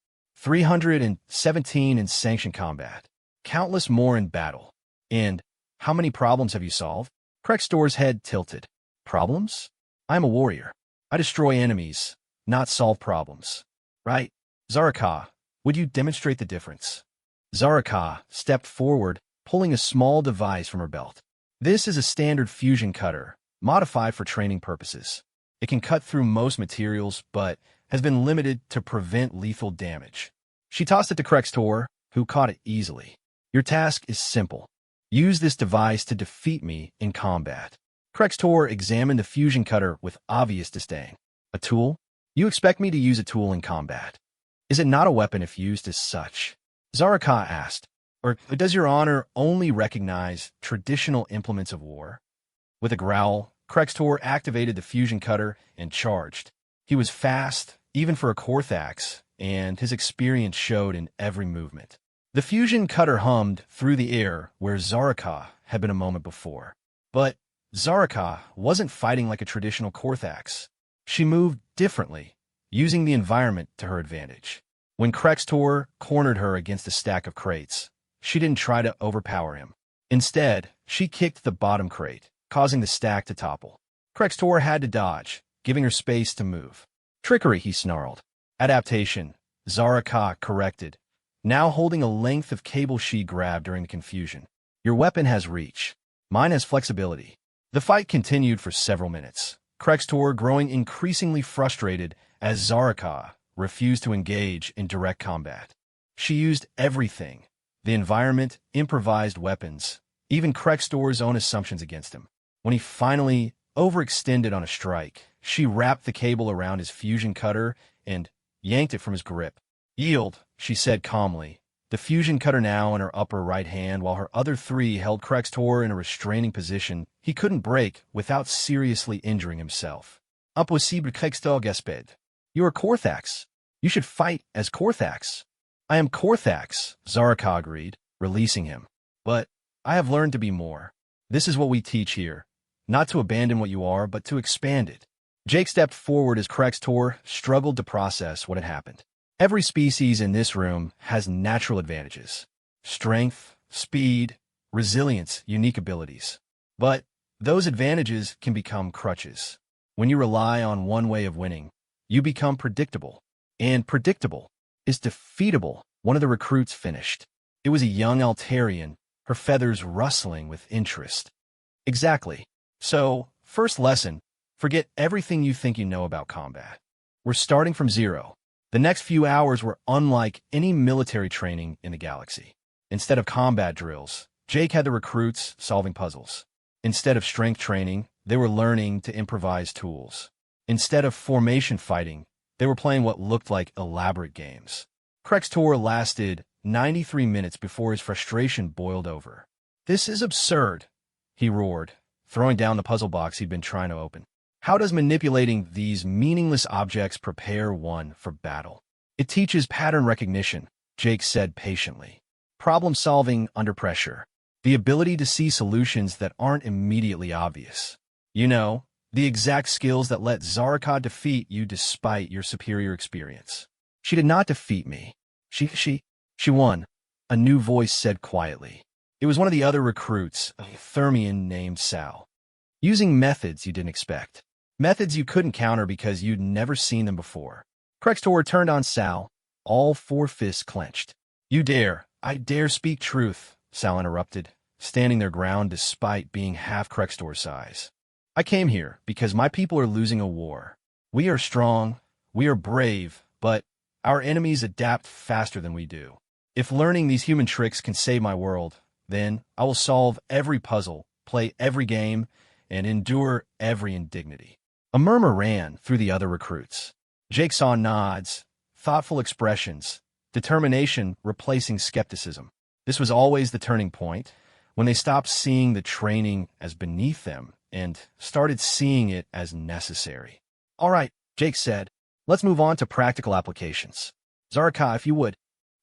317 in sanctioned combat. Countless more in battle. And how many problems have you solved? Krextor's head tilted. Problems? I am a warrior. I destroy enemies, not solve problems. Right? Zaraka, would you demonstrate the difference? Zaraka stepped forward, pulling a small device from her belt. This is a standard fusion cutter, modified for training purposes. It can cut through most materials, but has been limited to prevent lethal damage. She tossed it to Krextor, who caught it easily. Your task is simple. Use this device to defeat me in combat. Krextor examined the fusion cutter with obvious disdain. A tool? You expect me to use a tool in combat? Is it not a weapon if used as such? Zaraka asked. Or does your honor only recognize traditional implements of war? With a growl, Krextor activated the fusion cutter and charged. He was fast, even for a Korthax, and his experience showed in every movement. The fusion cutter hummed through the air where Zaraka had been a moment before. But Zaraka wasn't fighting like a traditional Korthax. She moved differently, using the environment to her advantage. When Krextor cornered her against a stack of crates, she didn't try to overpower him. Instead, she kicked the bottom crate, causing the stack to topple. Krextor had to dodge, giving her space to move. Trickery, he snarled. Adaptation, Zaraka corrected, now holding a length of cable she grabbed during the confusion. Your weapon has reach. Mine has flexibility. The fight continued for several minutes, Krextor growing increasingly frustrated as Zaraka refused to engage in direct combat. She used everything, the environment, improvised weapons, even Krextor's own assumptions against him. When he finally overextended on a strike, she wrapped the cable around his fusion cutter and yanked it from his grip. Yield, she said calmly, the fusion cutter now in her upper right hand while her other three held Krextor in a restraining position he couldn't break without seriously injuring himself. Impossible, Krextor gasped. You are Korthax. You should fight as Korthax. I am Korthax, Zaraka agreed, releasing him. But I have learned to be more. This is what we teach here. Not to abandon what you are, but to expand it. Jake stepped forward as Krextor struggled to process what had happened. Every species in this room has natural advantages. Strength, speed, resilience, unique abilities. But those advantages can become crutches. When you rely on one way of winning, you become predictable. And predictable is defeatable. One of the recruits finished. It was a young Altarian, her feathers rustling with interest. Exactly. So, first lesson, forget everything you think you know about combat. We're starting from zero. The next few hours were unlike any military training in the galaxy. Instead of combat drills, Jake had the recruits solving puzzles. Instead of strength training, they were learning to improvise tools. Instead of formation fighting, they were playing what looked like elaborate games. Krextor lasted 93 minutes before his frustration boiled over. This is absurd, he roared, throwing down the puzzle box he'd been trying to open. How does manipulating these meaningless objects prepare one for battle? It teaches pattern recognition, Jake said patiently. Problem-solving under pressure. The ability to see solutions that aren't immediately obvious. You know, the exact skills that let Zaraka defeat you despite your superior experience. She did not defeat me. She won, a new voice said quietly. It was one of the other recruits, a Thermian named Sal. Using methods you didn't expect. Methods you couldn't counter because you'd never seen them before. Krextor turned on Sal, all four fists clenched. You dare, I dare speak truth, Sal interrupted, standing their ground despite being half Crextor's size. I came here because my people are losing a war. We are strong, we are brave, but our enemies adapt faster than we do. If learning these human tricks can save my world, then I will solve every puzzle, play every game, and endure every indignity. A murmur ran through the other recruits. Jake saw nods, thoughtful expressions, determination replacing skepticism. This was always the turning point, when they stopped seeing the training as beneath them and started seeing it as necessary. All right, Jake said, let's move on to practical applications. Zaraka, if you would.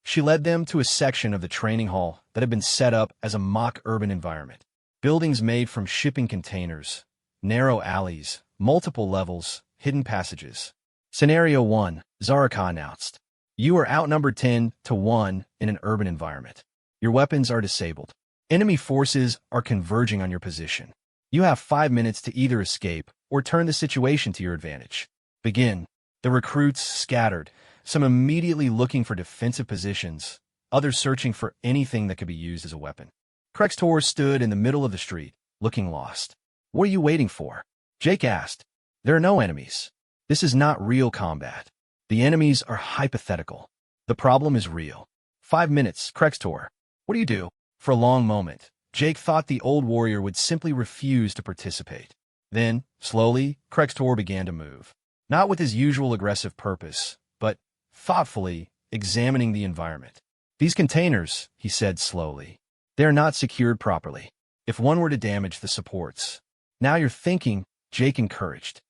She led them to a section of the training hall that had been set up as a mock urban environment. Buildings made from shipping containers, narrow alleys, multiple levels, hidden passages. Scenario 1, Zaraka announced. You are outnumbered 10-1 in an urban environment. Your weapons are disabled. Enemy forces are converging on your position. You have 5 minutes to either escape or turn the situation to your advantage. Begin. The recruits scattered, some immediately looking for defensive positions, others searching for anything that could be used as a weapon. Crextor stood in the middle of the street, looking lost. What are you waiting for? Jake asked. There are no enemies. This is not real combat. The enemies are hypothetical. The problem is real. 5 minutes, Crextor. What do you do? For a long moment, Jake thought the old warrior would simply refuse to participate. Then, slowly, Crextor began to move. Not with his usual aggressive purpose, but thoughtfully examining the environment. These containers, he said slowly, they are not secured properly. If one were to damage the supports. Now you're thinking, Jake encouraged.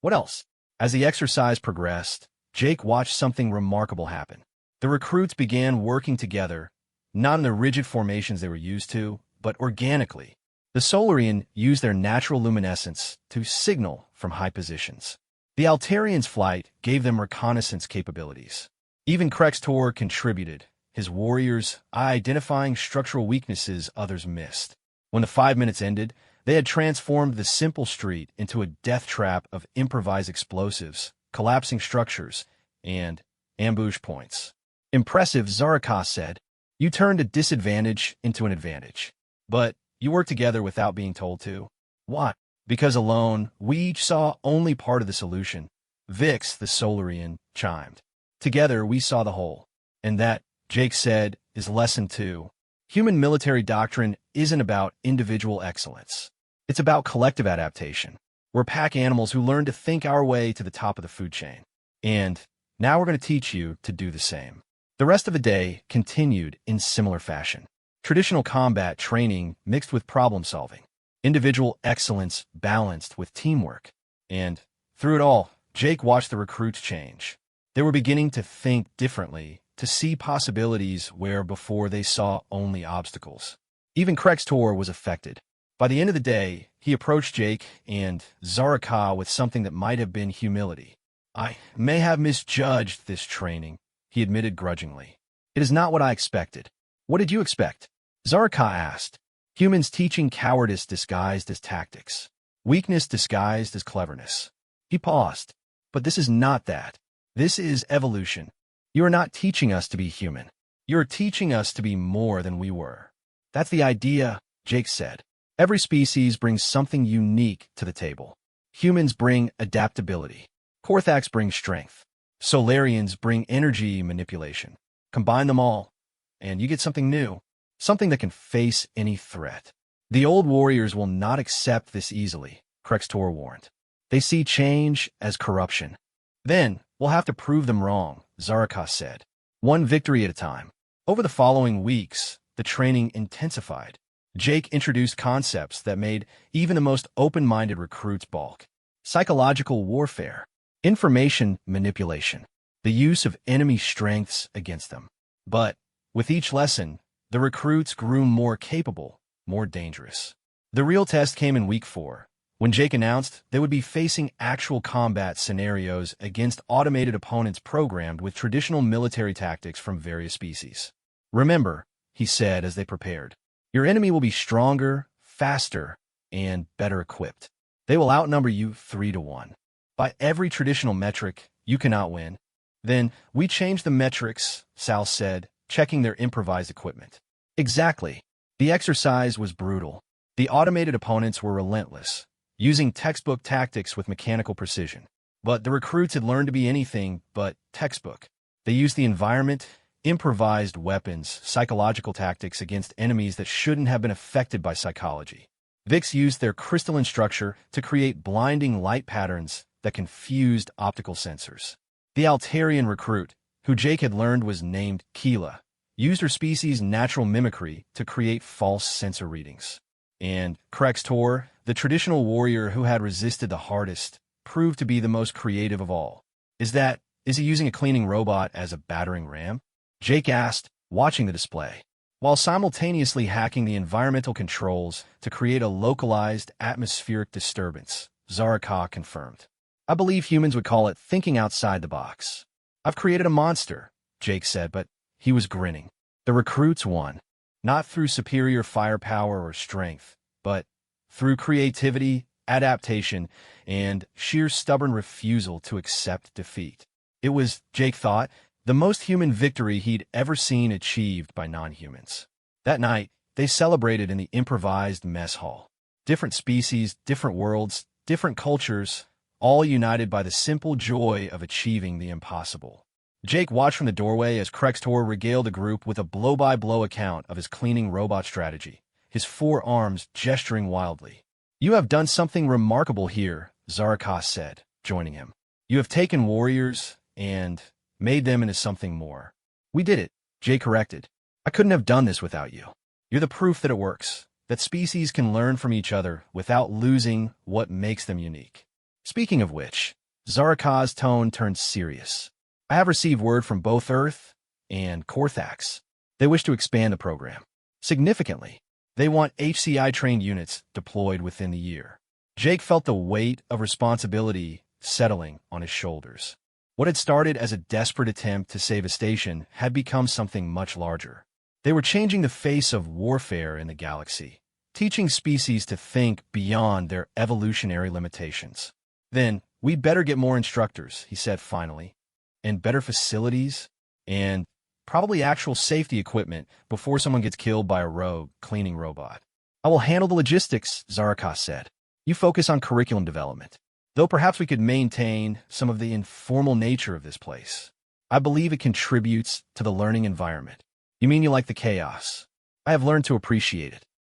What else? As the exercise progressed, Jake watched something remarkable happen. The recruits began working together, not in the rigid formations they were used to, but organically. The Solarian used their natural luminescence to signal from high positions. The Altarian's flight gave them reconnaissance capabilities. Even Crextor contributed, his warriors identifying structural weaknesses others missed. When the 5 minutes ended, they had transformed the simple street into a death trap of improvised explosives, collapsing structures, and ambush points. Impressive, Zaraka said. You turned a disadvantage into an advantage. But you worked together without being told to. Why? Because alone, we each saw only part of the solution. Vix, the Solarian, chimed. Together, we saw the whole. And that, Jake said, is lesson 2. Human military doctrine isn't about individual excellence. It's about collective adaptation. We're pack animals who learn to think our way to the top of the food chain. And now we're going to teach you to do the same. The rest of the day continued in similar fashion. Traditional combat training mixed with problem solving. Individual excellence balanced with teamwork. And through it all, Jake watched the recruits change. They were beginning to think differently, to see possibilities where before they saw only obstacles. Even Crextor was affected. By the end of the day, he approached Jake and Zaraka with something that might have been humility. I may have misjudged this training, he admitted grudgingly. It is not what I expected. What did you expect? Zaraka asked. Humans teaching cowardice disguised as tactics. Weakness disguised as cleverness. He paused. But this is not that. This is evolution. You are not teaching us to be human. You are teaching us to be more than we were. That's the idea, Jake said. Every species brings something unique to the table. Humans bring adaptability. Korthax brings strength. Solarians bring energy manipulation. Combine them all, and you get something new. Something that can face any threat. The old warriors will not accept this easily, Crextor warned. They see change as corruption. Then, we'll have to prove them wrong, Zaraka said. One victory at a time. Over the following weeks, the training intensified. Jake introduced concepts that made even the most open-minded recruits balk. Psychological warfare. Information manipulation. The use of enemy strengths against them. But, with each lesson, the recruits grew more capable, more dangerous. The real test came in week 4, when Jake announced they would be facing actual combat scenarios against automated opponents programmed with traditional military tactics from various species. Remember, he said as they prepared, your enemy will be stronger, faster, and better equipped. They will outnumber you 3-1. By every traditional metric, you cannot win. Then, we changed the metrics, Sal said, checking their improvised equipment. Exactly. The exercise was brutal. The automated opponents were relentless, using textbook tactics with mechanical precision. But the recruits had learned to be anything but textbook. They used the environment, improvised weapons, psychological tactics against enemies that shouldn't have been affected by psychology. Vix used their crystalline structure to create blinding light patterns that confused optical sensors. The Altarian recruit, who Jake had learned was named Keela, used her species' natural mimicry to create false sensor readings. And Krextor, the traditional warrior who had resisted the hardest, proved to be the most creative of all. Is he using a cleaning robot as a battering ram? Jake asked, watching the display, while simultaneously hacking the environmental controls to create a localized atmospheric disturbance. Zaraka confirmed. I believe humans would call it thinking outside the box. I've created a monster, Jake said, but he was grinning. The recruits won, not through superior firepower or strength, but through creativity, adaptation, and sheer stubborn refusal to accept defeat. It was, Jake thought, the most human victory he'd ever seen achieved by non-humans. That night, they celebrated in the improvised mess hall. Different species, different worlds, different cultures, all united by the simple joy of achieving the impossible. Jake watched from the doorway as Krextor regaled the group with a blow-by-blow account of his cleaning robot strategy, his four arms gesturing wildly. You have done something remarkable here, Zaraka said, joining him. You have taken warriors and made them into something more. We did it, Jake corrected. I couldn't have done this without you. You're the proof that it works, that species can learn from each other without losing what makes them unique. Speaking of which, Zaraka's tone turned serious. I have received word from both Earth and Korthax. They wish to expand the program. Significantly, they want HCI-trained units deployed within the year. Jake felt the weight of responsibility settling on his shoulders. What had started as a desperate attempt to save a station had become something much larger. They were changing the face of warfare in the galaxy, teaching species to think beyond their evolutionary limitations. Then, we'd better get more instructors, he said finally, and better facilities, and probably actual safety equipment before someone gets killed by a rogue cleaning robot. I will handle the logistics, Zaraka said. You focus on curriculum development. Though perhaps we could maintain some of the informal nature of this place. I believe it contributes to the learning environment. You mean you like the chaos? I have learned to appreciate it.